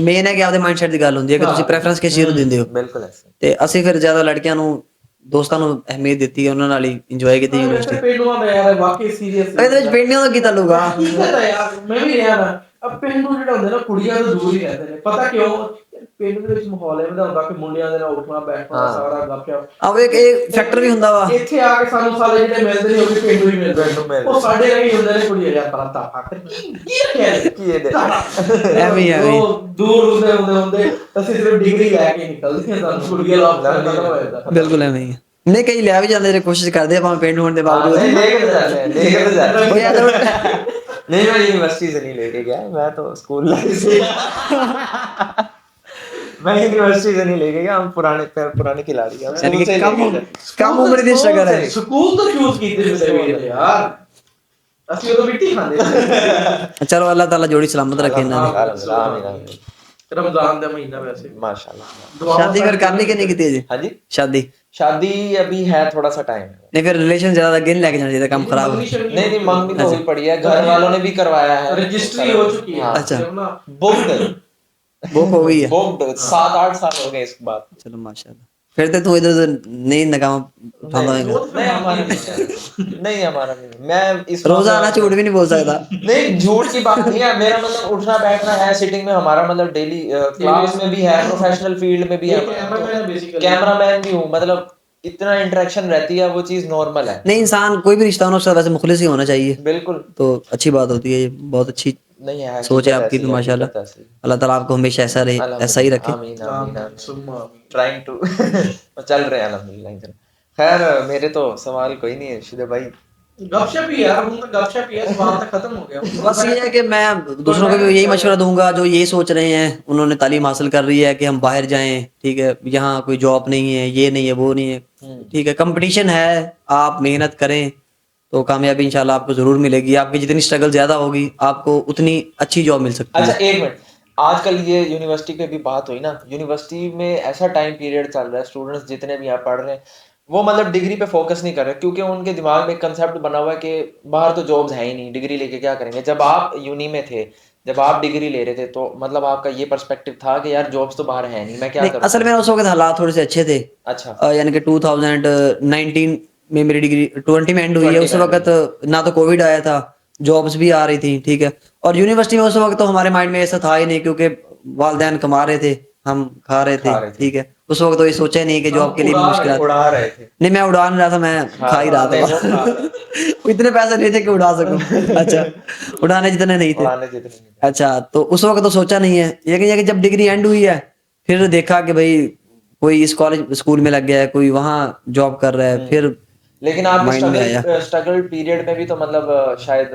मेन है कि आपदे माइंडसेट ਦੀ ਗੱਲ ਹੁੰਦੀ ਹੈ कि ਤੁਸੀਂ ਪ੍ਰੈਫਰੈਂਸ ਕਿਸ ਚੀਜ਼ ਨੂੰ ਦਿੰਦੇ ਹੋ। बिल्कुल ऐसे ਤੇ ਅਸੀਂ ਫਿਰ ਜ਼ਿਆਦਾ ਲੜਕੀਆਂ ਨੂੰ ਦੋਸਤਾਂ ਨੂੰ ਅਹਿਮੀਅਤ ਦਿੱਤੀ ਹੈ, ਉਹਨਾਂ ਨਾਲ ਹੀ ਇੰਜੋਏ ਕੀਤੀ ਵੈਸੇ ਯੂਨੀਵਰਸਿਟੀ। ਪਿੰਡੂਆਂ ਦਾ ਯਾਰ ਵਾਕਈ ਸੀਰੀਅਸ ਇਹਦੇ ਵਿੱਚ ਪਿੰਡਾਂ ਦਾ ਕੀ ਤਾਲੁਕ ਆ? ਹਕੀਕਤ ਹੈ ਯਾਰ, ਮੈਂ ਵੀ ਰਿਹਾ ਨਾ। अब ਪਿੰਡੂ ਜਿਹੜੇ ਹੁੰਦੇ ਨਾ ਕੁੜੀਆਂ ਤੋਂ ਦੂਰ ਹੀ ਰਹਿੰਦੇ ਨੇ, ਪਤਾ ਕਿਉਂ? ਪਿੰਡ ਦੇ ਵਿੱਚ ਮਾਹੌਲ ਐਵੇਂ ਦਾ ਹੁੰਦਾ ਕਿ ਮੁੰਡਿਆਂ ਦੇ ਨਾਲ ਉੱਠਣਾ ਬੈਠਣਾ ਸਾਰਾ ਗੱਪਸ਼ਪ। ਆਹ ਇੱਕ ਫੈਕਟਰ ਵੀ ਹੁੰਦਾ ਵਾ। ਇੱਥੇ ਆ ਕੇ ਸਾਨੂੰ ਸਾਲੇ ਜਿਹੜੇ ਮਿਲਦੇ ਨੇ ਉਹ ਵੀ ਪਿੰਡੂ ਹੀ ਮਿਲਦੇ, ਉਹ ਸਾਡੇ ਰਹੀ ਹੁੰਦੇ ਨੇ ਕੁੜੀਆਂ ਯਾਰ ਪਰਤਾ ਫੱਕ ਕੀ ਰੱਖਿਆ ਕੀ ਇਹਦੇ ਐਵੇਂ ਦੂਰ ਹੁੰਦੇ ਅਸੀਂ ਸਿਰਫ ਡਿਗਰੀ ਲੈ ਕੇ ਨਿਕਲਦੇ ਹਾਂ, ਸਾਨੂੰ ਕੁੜੀਆਂ ਦਾ ਬਿਲਕੁਲ ਐਵੇਂ ਹੀ ਆ। ਨਹੀਂ ਕਈ ਲੈ ਵੀ ਜਾਂਦੇ ਨੇ, ਕੋਸ਼ਿਸ਼ ਕਰਦੇ ਆ ਭਾਵੇਂ ਪਿੰਡ ਹੋਣ ਦੇ ਬਾਵਜੂਦ। नहीं मैं यूनिवर्सिटी से नहीं लेके गया, मैं तो स्कूल लाइफ से मैं यूनिवर्सिटी से नहीं लेके गया, हम पुराने खिलाड़ी हैं, यानी स्कूल कि से लेके गए। कम उम्र ਦੀ स्ट्रगल है। ਸਕੂਲ ਤੋਂ ਚੂਜ਼ ਕੀਤੇ ਹੁੰਦੇ ਯਾਰ, ਅਸੀਂ ਉਦੋਂ ਮਿੱਟੀ ਖਾਂਦੇ। ਚਲੋ ਅੱਲਾਹ ਤਾਲਾ ਜੋੜੀ ਸਲਾਮਤ ਰੱਖੇ ਇਹਨਾਂ ਦੀ। आमीन आमीन। रमजान का महीना वैसे माशाल्लाह। शादी फिर करनी कि नहीं की जी? हाँ जी, शादी शादी अभी है, थोड़ा सा टाइम है। नहीं फिर रिलेशन ज्यादा गिन लेके जाना चाहिए, काम खराब हो। नहीं मंगनी तो हुई पड़ी है, घर वालों ने भी करवाया है, रजिस्ट्री हो चुकी है। अच्छा बुक्ड बुक हो गई है? बुक्ड 7-8 साल हो गए इस बात। चलो माशाल्लाह। फिर तो तू इधर उधर नहीं नकाम उठाता होगा। नहीं हमारा नहीं, मैं इस रोजा आना झूठ भी नहीं बोल सकता। नहीं झूठ की बात नहीं है, मेरा मतलब उठना बैठना है, सिटिंग में हमारा मतलब डेली क्लास में भी है, प्रोफेशनल फील्ड में भी है, कैमरामैन भी हूँ, मतलब इतना इंटरेक्शन रहती है, वो चीज नॉर्मल है। नहीं इंसान कोई भी रिश्ता हो ना उसका वैसे मुखलिस ही होना चाहिए, बिल्कुल। तो अच्छी बात होती है, ये बहुत अच्छी नहीं है, सोच है आपकी भी माशाल्लाह। अल्लाह ताला आपको हमेशा ऐसा रहे, ऐसा ही रखे। आमीन आमीन। ट्राइंग टू चल रहे हैं अल्हम्दुलिल्लाह। खैर मेरे तो सवाल कोई नहीं है शुदे भाई, गपशप ही यार, हम तो गपशप ही है, सवाल तक खत्म हो गया। बस ये है कि मैं दूसरों को भी यही मशवरा दूंगा जो ये सोच रहे हैं, उन्होंने तालीम हासिल कर रही है कि हम बाहर जाएं, ठीक है, यहाँ कोई जॉब नहीं है, ये नहीं है, वो नहीं है, ठीक है, कंपटीशन है, आप मेहनत करें तो कामयाबी इंशाल्लाह आपको जरूर मिलेगी। आपकी जितनी स्ट्रगल ज्यादा होगी आपको उतनी अच्छी जॉब मिल सकती है। अच्छा एक मिनट, आजकल ये यूनिवर्सिटी पे भी बात हुई ना, यूनिवर्सिटी में ऐसा टाइम पीरियड चल रहा है, स्टूडेंट्स जितने भी यहाँ पढ़ रहे हैं वो मतलब डिग्री पे फोकस नहीं कर रहे, क्योंकि उनके दिमाग में एक कंसेप्ट बना हुआ है कि बाहर तो जॉब्स है ही नहीं, डिग्री लेके क्या करेंगे। जब आप यूनी में थे, जब आप डिग्री ले रहे थे, तो मतलब आपका ये पर्सपेक्टिव था कि यार जॉब्स तो बाहर है नहीं, मैं क्या करूं? असल में उस वक्त हालात थोड़े से अच्छे थे। अच्छा यानी कि 2019 में मेरी डिग्री 20 में एंड हुई है। उस वक्त ना तो कोविड आया था, जॉब्स भी आ रही थी, ठीक है, और यूनिवर्सिटी में उस वक्त तो हमारे माइंड में ऐसा था ही नहीं, क्योंकि वालिदैन कमा रहे थे, हम खा रहे थे, ठीक है, उस वक्त तो ये सोचा ही नहीं कि जॉब के लिए मुश्किल उड़ा रहे थे। नहीं मैं उड़ा नहीं रहा था, मैं खा ही रहा था। इतने पैसे नहीं थे कि उड़ा सकूं। अच्छा उड़ाने जितने नहीं थे। अच्छा तो उस वक्त तो सोचा नहीं है, लेकिन ये कि जब डिग्री एंड हुई है फिर देखा कि भाई कोई इस कॉलेज स्कूल में लग गया है, कोई वहाँ जॉब कर रहा है, फिर लेकिन आप माइंड में आया। स्ट्रगल पीरियड में भी तो मतलब शायद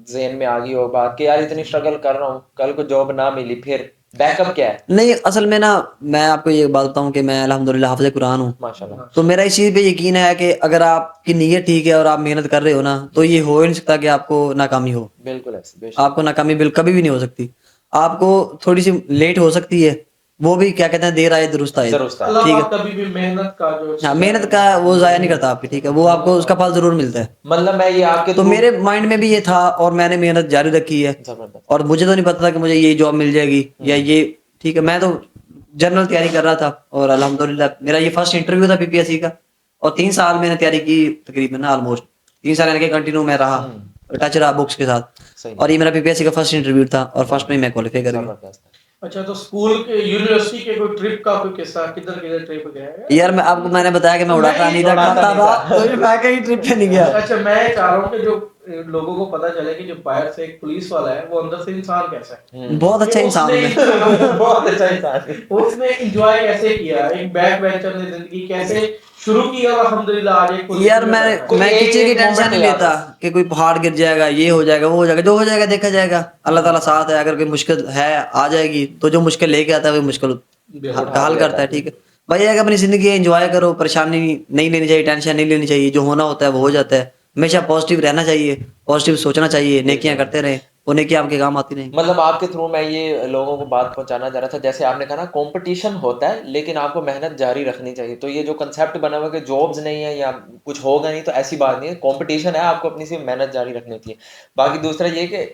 ज़हन में आ गई हो बात कि यार इतनी स्ट्रगल कर रहा हूँ, कल को जॉब ना मिली, फिर बैकअप क्या है? नहीं असल में ना मैं आपको ये बात बताऊं कि मैं अल्हम्दुलिल्लाह हाफ़िज़ कुरान हूँ, माशाल्लाह। तो मेरा इस चीज़ पे यकीन है कि अगर आपकी नीयत ठीक है और आप मेहनत कर रहे हो ना, तो ये हो ही नहीं सकता कि आपको नाकामी हो। बिल्कुल ऐसे बेशक। आपको नाकामी बिल्कुल कभी भी नहीं हो सकती। आपको थोड़ी सी लेट हो सकती है, वो भी क्या कहते हैं देर आए दुरुस्त आए, दुरुस्त आए। अल्लाह पाक कभी भी मेहनत का जो हाँ मेहनत का वो जाया नहीं करता आपकी, ठीक है, वो आपको उसका फल जरूर मिलता है। मतलब मैं ये आपके तो मेरे माइंड में भी ये था और मैंने मेहनत जारी रखी है, जबरदस्त। और मुझे तो नहीं पता था कि मुझे ये जॉब मिल जाएगी या ये, ठीक है, मैं तो जनरल तैयारी कर रहा था और अल्हम्दुलिल्लाह मेरा ये फर्स्ट इंटरव्यू था पीपीएससी का, और 3 साल मैंने तैयारी की तकरीबन ना, ऑलमोस्ट 3 साल यानी कि कंटिन्यू मैं रहा, टच रहा बुक्स के साथ, और ये मेरा पीपीएससी का फर्स्ट इंटरव्यू था और फर्स्ट में ही मैं क्वालिफाई कर गया। जबरदस्त। अच्छा तो स्कूल के यूनिवर्सिटी के कोई ट्रिप का कोई किस्सा, किधर किधर ट्रिप गया है? यार मैं आपको मैंने बताया कि मैं उड़ाता नहीं था, खाता था, तो मैं कहीं ट्रिप पे नहीं गया। अच्छा मैं चाह रहा हूँ कि जो लोगों को पता चले कि जो बाहर से एक पुलिस वाला है वो अंदर से इंसान कैसा है, बहुत अच्छा इंसान है। बहुत अच्छा इंसान है। उसने एंजॉय कैसे किया, एक बैक बेंचर ने जिंदगी कैसे शुरू की और अल्हम्दुलिल्लाह आज एक पुलिस यार में मैं बैठा है। किसी की एक टेंशन moment नहीं याद लेता कि कोई पहाड़ गिर जाएगा, ये हो जाएगा, वो हो जाएगा, जो हो जाएगा देखा जाएगा, अल्लाह ताला साथ है। अगर कोई मुश्किल है आ जाएगी, तो जो मुश्किल लेके आता है वो मुश्किल हल करता है, ठीक है भाई। अगर अपनी जिंदगी एंजॉय करो, परेशानी नहीं लेनी चाहिए, टेंशन नहीं लेनी चाहिए, जो होना होता है वो हो जाता है। हमेशा पॉजिटिव रहना चाहिए, पॉजिटिव सोचना चाहिए, नेकियां करते रहें, वो नेकियां आपके काम आती रहेंगी। मतलब आपके थ्रू मैं ये लोगों को बात पहुंचाना चाह रहा था, जैसे आपने कहा ना कंपटीशन होता है लेकिन आपको मेहनत जारी रखनी चाहिए। तो ये जो कंसेप्ट बना हुआ है कि जॉब्स नहीं है या कुछ होगा नहीं, तो ऐसी बात नहीं है, कंपटीशन है, आपको अपनी सिर्फ मेहनत जारी रखनी होती है। बाकी दूसरा ये कि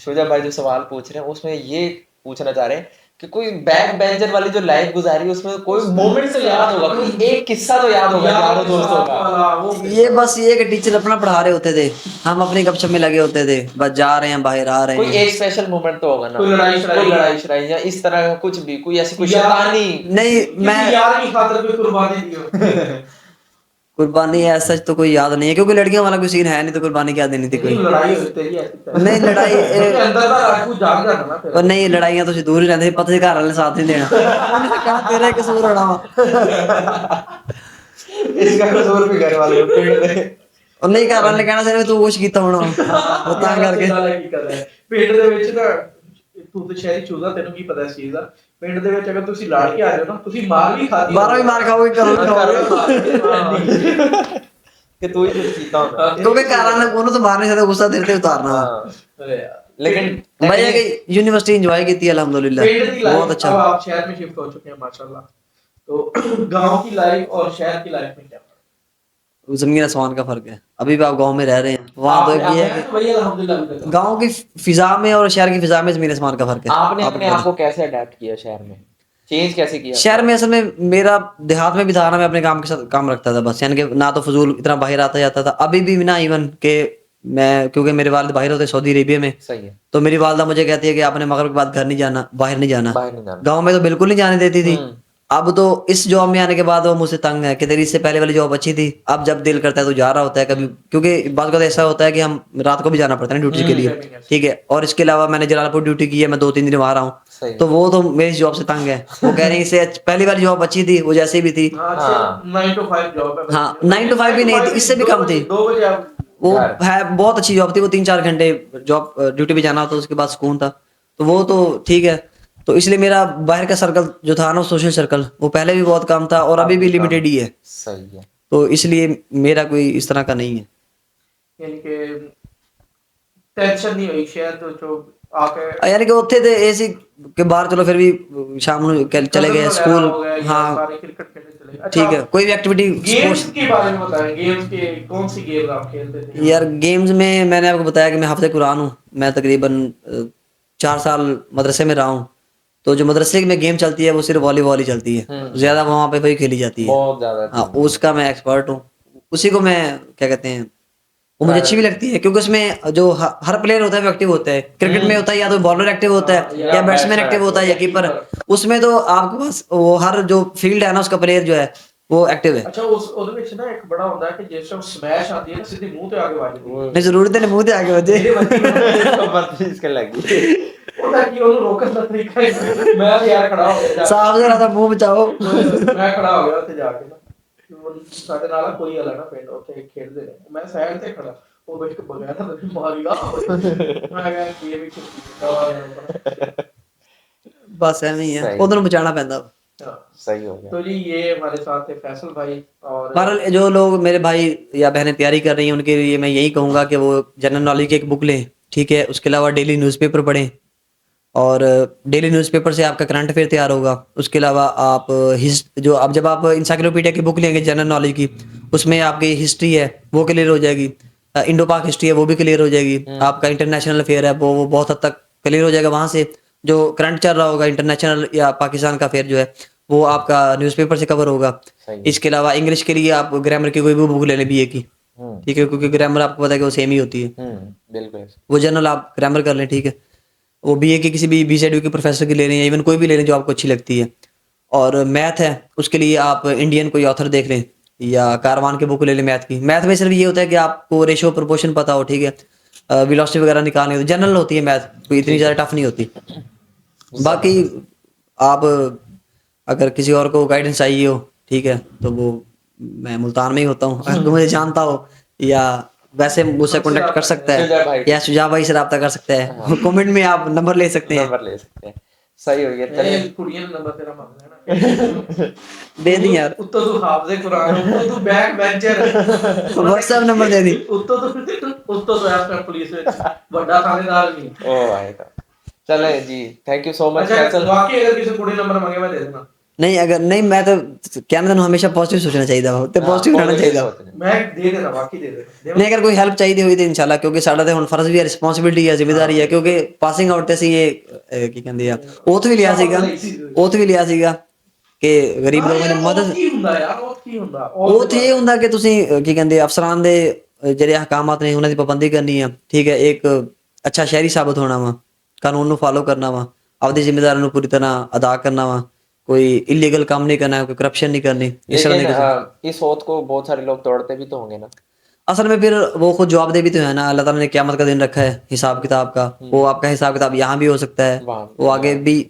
शुजा भाई जो सवाल पूछ रहे हैं उसमें ये पूछना चाह रहे हैं कि कोई बैक बेंचर वाली जो लाइफ गुजारी उसमें कोई मोमेंट तो याद होगा, कोई एक किस्सा तो याद होगा यारों दोस्तों का। ये बस ये कि टीचर अपना पढ़ा रहे होते थे, हम अपनी गपशप में लगे होते थे, बस जा रहे हैं बाहर आ रहे कोई हैं। एक स्पेशल मोमेंट तो होगा ना, कोई लड़ाई शड़ाई या इस तरह का कुछ भी, कोई ऐसी कोई शैतानी। नहीं मैं यार की खातिर कोई कुर्बानी दी हो। कुर्बानी ऐसा तो कोई याद नहीं है, क्योंकि लड़कियों वाला कोई सीन है नहीं, तो कुर्बानी क्या देनी थी कोई। लड़ाई होती तेरी ऐसी नहीं लड़ाई अंदर का राजपूत जाग जाता ना फिर। और नहीं लड़ाइयां तो दूर ही रहते, पता ही घर वाले साथ नहीं देना। उन्होंने कहा तेरा कसूर होना वा। इसका कसूर भी घर वाले और नहीं घर वाले कहना चाहिए तू कुछ कीता होना वो ਤਾਂ ਕਰਕੇ। ਪਿੰਡ ਦੇ ਵਿੱਚ ਨਾ ਤੂੰ ਤੇ ਸ਼ਹਿਰੀ ਚੂਜ਼ਾ ਤੈਨੂੰ ਕੀ ਪਤਾ ਇਸ ਚੀਜ਼ ਦਾ, ਪਿੰਡ ਦੇ ਵਿੱਚ ਅਗਰ ਤੁਸੀਂ ਲੜ ਕੇ ਆ ਜਾਓ ਨਾ ਤੁਸੀਂ ਮਾਰ ਵੀ ਖਾਦੀ, ਬਾਹਰੋਂ ਵੀ ਮਾਰ ਖਾਓਗੇ ਘਰੋਂ ਵੀ ਖਾਓਗੇ, कि तू ही कुछ कीता होगा। क्योंकि घर वाले ਉਹਨੂੰ ਤਾਂ ਮਾਰ ਨਹੀਂ ਸਕਦੇ, ਗੁੱਸਾ ਦਿਲ ਤੇ ਉਤਾਰਨਾ ਵਾ। लेकिन भाई है कि यूनिवर्सिटी एंजॉय की थी अल्हम्दुलिल्लाह, पिंड की लाइफ, बहुत अच्छा। अब आप शहर में शिफ्ट हो चुके हैं माशाल्लाह, तो गांव की लाइफ और शहर की लाइफ में क्या फर्क है? जमीन आसमान का फर्क है। अभी भी आप गांव में रह रहे हैं, वहाँ तो आप- ये है आप कि तो वही अल्हम्दुलिल्लाह अभी तक। गांव की फिजा में और शहर की फिजा में जमीन आसमान का फर्क है। आपने आप अपने आप को कैसे अडेप्ट किया शहर में, चेंज कैसे किया? शहर में असल में मेरा देहात में भी था ना, मैं अपने काम के साथ काम रखता था बस, यानी कि ना तो फजूल इतना बाहर आता जाता था। अभी भी ना इवन के मैं, क्योंकि मेरे वालिद बाहर होते सऊदी अरेबिया में, सही है, तो मेरी वालदा मुझे कहती है कि आपने मगरिब के बाद घर नहीं जाना, बाहर नहीं जाना। बाहर नहीं जाना। गांव में तो बिल्कुल नहीं जाने देती थी। अब तो इस जॉब में आने के बाद वो मुझसे तंग है कि तेरी इससे पहले वाली जॉब अच्छी थी, अब जब दिल करता है तो जा रहा होता है कभी, क्योंकि बात का तो ऐसा होता है कि हम रात को भी जाना पड़ता है ना ड्यूटी के लिए, ठीक है। और इसके अलावा मैंने जलालपुर ड्यूटी की है, मैं 2-3 दिन वहां रहा हूँ, सही। तो वो तो मेरी जॉब से तंग है। वो कह रही है इससे पहली वाली जॉब अच्छी थी, वो जैसी भी थी। हाँ, अच्छा 9 to 5 जॉब है। हाँ 9 to 5 भी नहीं थी, इससे भी कम थी। 2 बजे आप वो है बहुत अच्छी जॉब थी, वो 3-4 घंटे जॉब ड्यूटी पे जाना होता, उसके बाद सुकून था, तो वो तो ठीक है। तो इसलिए मेरा बाहर का सर्कल जो था ना, सोशल सर्कल, वो पहले भी बहुत कम था और अभी भी लिमिटेड ही है, सही है। तो इसलिए मेरा कोई इस तरह का नहीं है। यानी कि टेंशन नहीं हुई शहर तो जो आके यानी कि ਉੱਥੇ ਤੇ एसी के बाहर चलो फिर भी शाम ਨੂੰ चले गए स्कूल, हाँ सारे क्रिकेट खेलने चले गए। ठीक है, कोई भी एक्टिविटी गेम्स स्पोर्ट्स। के बारे में बताएं, गेम्स के कौन सी गेम आप खेलते थे? यार गेम्स में मैंने आपको बताया कि मैं हाफिज़ कुरान हूँ, मैं तकरीबन 4 साल मदरसे में रहा हूँ, तो जो मदरसे में गेम चलती है वो सिर्फ वॉलीबॉल ही चलती है, ज्यादा वहाँ पे वही खेली जाती है। बहुत ज्यादा। हाँ उसका मैं एक्सपर्ट हूँ, उसी को मैं क्या कहते हैं, वो मुझे अच्छी भी लगती है, क्योंकि उसमें जो हर प्लेयर होता है वो एक्टिव होता है। क्रिकेट में होता है या तो बॉलर एक्टिव होता है या बैट्समैन एक्टिव होता है या कीपर, उसमें तो आपके पास वो हर जो फील्ड है ना उसका प्लेयर जो है वो एक्टिव है। अच्छा उस ਉਹਦੇ ਵਿੱਚ ਨਾ ਇੱਕ ਬੜਾ ਹੁੰਦਾ ਹੈ ਕਿ ਜਿਸ ਟਾਈਮ ਸਮੈਸ਼ ਆਉਂਦੀ ਹੈ ਨਾ ਸਿੱਧੀ ਮੂੰਹ ਤੇ ਆ ਕੇ ਵੱਜਦੀ ਹੈ। नहीं जरूरत है मुंह से आगे बजे, इसके लगी। ਉਹਦਾ ਕੀ ਉਹਨੂੰ ਰੋਕਣ ਦਾ ਤਰੀਕਾ ਹੀ ਨਹੀਂ। ਮੈਂ ਤਾਂ ਯਾਰ ਖੜਾ ਹੋ ਗਿਆ साफ जरा था मुंह बचाओ। ਮੈਂ ਖੜਾ ਹੋ ਗਿਆ ਉੱਥੇ ਜਾ ਕੇ ਨਾ, ਸਾਡੇ ਨਾਲ ਕੋਈ ਵਾਲਾ ਨਾ ਪਿੰਡ ਉੱਥੇ ਖੇਡਦੇ ਨੇ, ਮੈਂ ਸਾਈਡ ਤੇ ਖੜਾ, ਉਹ ਵਿੱਚ ਬਗੈਰ ਤਾਂ ਮੈਨੂੰ ਮਾਰੀਗਾ। ਮੈਂ ਕਿਹਾ ਕੀ ਵੀ ਕੁਝ बस ऐਵੇਂ ही है, सही। उधर बचाना पैंदा। सही हो गया। तो जी ये हमारे साथ थे फैसल भाई और बहरहाल जो लोग मेरे भाई या बहनें तैयारी कर रही हैं उनके लिए मैं यही कहूँगा कि वो जनरल नॉलेज की एक बुक लें, ठीक है। उसके अलावा डेली न्यूज़पेपर पढ़ें, और डेली न्यूज़पेपर से आपका करंट अफेयर तैयार होगा। उसके अलावा आप जो अब जब आप इंसाइक्लोपीडिया की बुक लेंगे जनरल नॉलेज की, उसमें आपकी हिस्ट्री है वो क्लियर हो जाएगी, इंडो पाक हिस्ट्री है वो भी क्लियर हो जाएगी, आपका इंटरनेशनल अफेयर है वो बहुत हद तक क्लियर हो जाएगा। वहाँ से जो करंट चल रहा होगा इंटरनेशनल या पाकिस्तान का अफेयर जो है वो आपका न्यूज़पेपर से कवर होगा। इसके अलावा इंग्लिश के लिए आप ग्रामर की कोई भी बुक ले लें बीए की, ठीक है, क्योंकि ग्रामर आपको पता है कि वो सेम ही होती है, बिल्कुल। वो जनरल आप ग्रामर कर लें, ठीक है। वो बीए की किसी भी BCED के प्रोफेसर की ले लें या इवन कोई भी ले लें जो आपको अच्छी लगती है। और मैथ है उसके लिए आप इंडियन कोई ऑथर देख लें या कारवान की बुक ले लें मैथ की। मैथ में सिर्फ ये होता है कि आपको रेशो प्रोपोर्शन पता हो, ठीक है, वेलोसिटी वगैरह निकालनी होती, जनरल होती है मैथ, कोई इतनी ज़्यादा टफ नहीं होती। बाकी आप अगर किसी और को गाइडेंस चाहिए हो, ठीक है, तो वो मैं मुल्तान में ही होता हूँ, अगर मुझे जानता हो या वैसे मुझसे कॉन्टेक्ट कर सकता है या शुजा भाई से रब्ता कर सकता है, कमेंट में आप नंबर ले सकते हैं। नंबर ले सकते हैं। सही हो गया। चलिए कुड़ियां ने नंबर तेरा मांग लेना दे दी यार, उत्तो तू हाफिज़े कुरान, उत्तो तू बैक बेंचर, व्हाट्सएप नंबर दे दी। उत्तो तो यार पुलिस ਵਿੱਚ ਵੱਡਾ थानेदार नहीं। ओ भाई का चले जी, थैंक यू सो मच अच्छा फैसल। वाकई अगर किसी कुड़ी नंबर मांगे मैं दे दूंगा। नहीं अगर नहीं मैं तो कहना था हमेशा पॉजिटिव सोचना चाहिए था ਤੇ पॉजिटिव रहना चाहिए था मैं दे देना बाकी दे देना नहीं अगर कोई हेल्प चाहिए हुई तो इंशाल्लाह क्योंकि साਡਾ ਤੇ ਹੁਣ ਫਰਜ਼ ਵੀ ਹੈ ਰਿਸਪੌਂਸਿਬਿਲਟੀ ਹੈ ਜ਼ਿੰਮੇਵਾਰੀ ਹੈ ਕਿਉਂਕਿ ਪਾਸਿੰਗ ਆਊਟ ਤੇ ਅਸੀਂ ਇਹ ਕੀ ਕਹਿੰਦੇ ਆ oath ਵੀ ਲਿਆ ਸੀਗਾ oath ਵੀ ਲਿਆ ਸੀਗਾ ਕਿ ਗਰੀਬ ਲੋਕਾਂ ਦੀ ਮਦਦ ਕੀ ਹੁੰਦਾ ਯਾਰ ਉਹ ਕੀ ਹੁੰਦਾ ਉਹ ਤੇ ਇਹ ਹੁੰਦਾ ਕਿ ਤੁਸੀਂ ਕੀ ਕਹਿੰਦੇ ਆ, ਅਫਸਰਾਂ ਦੇ ਜਿਹੜੇ ਹਕਾਮਾਤ ਨੇ ਉਹਨਾਂ ਦੀ ਪਾਬੰਦੀ ਕਰਨੀ ਆ ਠੀਕ ਹੈ ਇੱਕ ਅੱਛਾ ਸ਼ਹਿਰੀ ਸਾਬਤ ਹੋਣਾ ਵਾ ਕਾਨੂੰਨ ਨੂੰ ਫਾਲੋ ਕਰਨਾ ਵਾ ਆਪਦੀ ਜ਼ਿੰਮੇਵਾਰੀ ਨੂੰ ਪੂਰੀ ਤਰ੍ਹਾਂ ਅਦਾ ਕਰਨਾ ਵਾ कोई इलीगल काम नहीं करना है कोई करप्शन नहीं करनी इस तरह लेकिन इस ओथ को बहुत सारे लोग तोड़ते भी तो होंगे ना असल में फिर वो खुद जवाबदेह भी तो है ना अल्लाह ताला ने क़यामत का दिन रखा है हिसाब किताब का वो आपका हिसाब किताब यहाँ भी हो सकता है वहाँ वो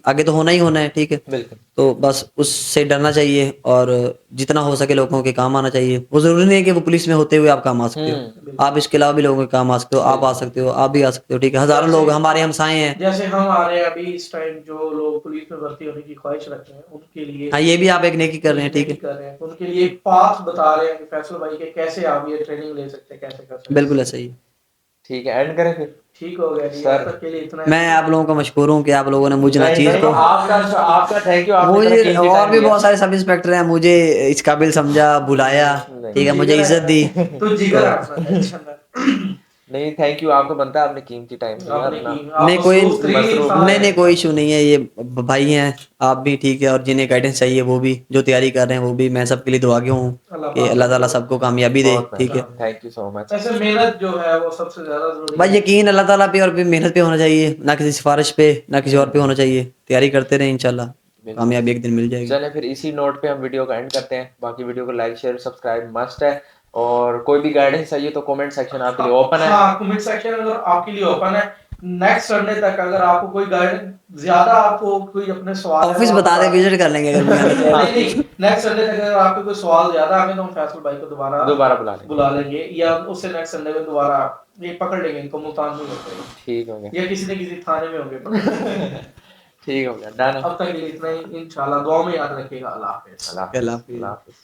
आगे तो होना ही होना है ठीक है बिल्कुल तो बस उससे डरना चाहिए और जितना हो सके लोगों के काम आना चाहिए वो जरूरी नहीं है कि वो पुलिस में होते हुए आप काम आ सकते हो आप इसके अलावा भी लोगों के काम आ सकते हो आप आ सकते हो आप भी आ सकते हो ठीक है हजारों लोग हमारे हमसाए हैं जैसे हम आ रहे हैं अभी इस टाइम जो लोग पुलिस में भर्ती होने की ख्वाहिश रखते हैं उनके लिए हाँ ये भी आप एक नेकी कर रहे हैं ठीक है कर रहे हैं उनके लिए एक पाथ बता रहे हैं कि फैसल भाई के कैसे आप ये ट्रेनिंग ले सकते हैं कैसे कर सकते हैं बिल्कुल ऐसा ही ठीक है एंड करें फिर ठीक हो गया जी सर, अब तक के लिए इतना मैं आप लोगों का मशहूर हूँ कि आप लोगों ने मुझे ना चीज को आपका थैंक यू मुझे और भी बहुत सारे सब इंस्पेक्टर हैं मुझे इस काबिल समझा बुलाया ठीक है मुझे इज्जत दी तो जिगर आपका टेंशन ना नहीं थैंक यू आपको बनता है आपने कीमती टाइम दिया आपने अपना की आप नहीं कोई मसरूफ इंसान नहीं हैं। नहीं कोई इशू नहीं है ये भाई हैं आप भी ठीक है और जिन्हें गाइडेंस चाहिए वो भी जो तैयारी कर रहे हैं वो भी मैं सबके लिए दुआ हूँ कि अल्लाह ताला सबको कामयाबी दे ठीक है थैंक यू सो मच ऐसे मेहनत जो है वो सबसे ज्यादा जरूरी भाई यकीन अल्लाह ताला पे और भी मेहनत पे होना चाहिए ना किसी सिफारिश पे ना किसी और पे होना चाहिए तैयारी करते रहें इंशाल्लाह कामयाबी एक दिन मिल जाएगी चलें फिर इसी नोट पे हम वीडियो का एंड करते हैं बाकी वीडियो को लाइक शेयर सब्सक्राइब मस्ट है और कोई भी गाइडेंस चाहिए तो कमेंट सेक्शन आपके लिए ओपन है हाँ कमेंट सेक्शन अगर आपके लिए ओपन है नेक्स्ट संडे तक अगर आपको कोई गाइड ज्यादा आपको कोई अपने सवाल ऑफिस बता दे विजिट कर लेंगे अगर नहीं नेक्स्ट संडे तक अगर आपके कोई सवाल ज्यादा आगे तो हम फैसल भाई को दोबारा बुला लेंगे या उससे नेक्स्ट संडे में दोबारा ये पकड़ लेंगे इनको मुल्तान में होते हैं ठीक हो गया या किसी न किसी थाने में होंगे ठीक हो गया डन अब तक के लिए इतना ही इंशाल्लाह दुआ में याद रखिएगा अल्लाह हाफिज अल्लाह अल्लाह हाफिज। अल्लाह हाफिज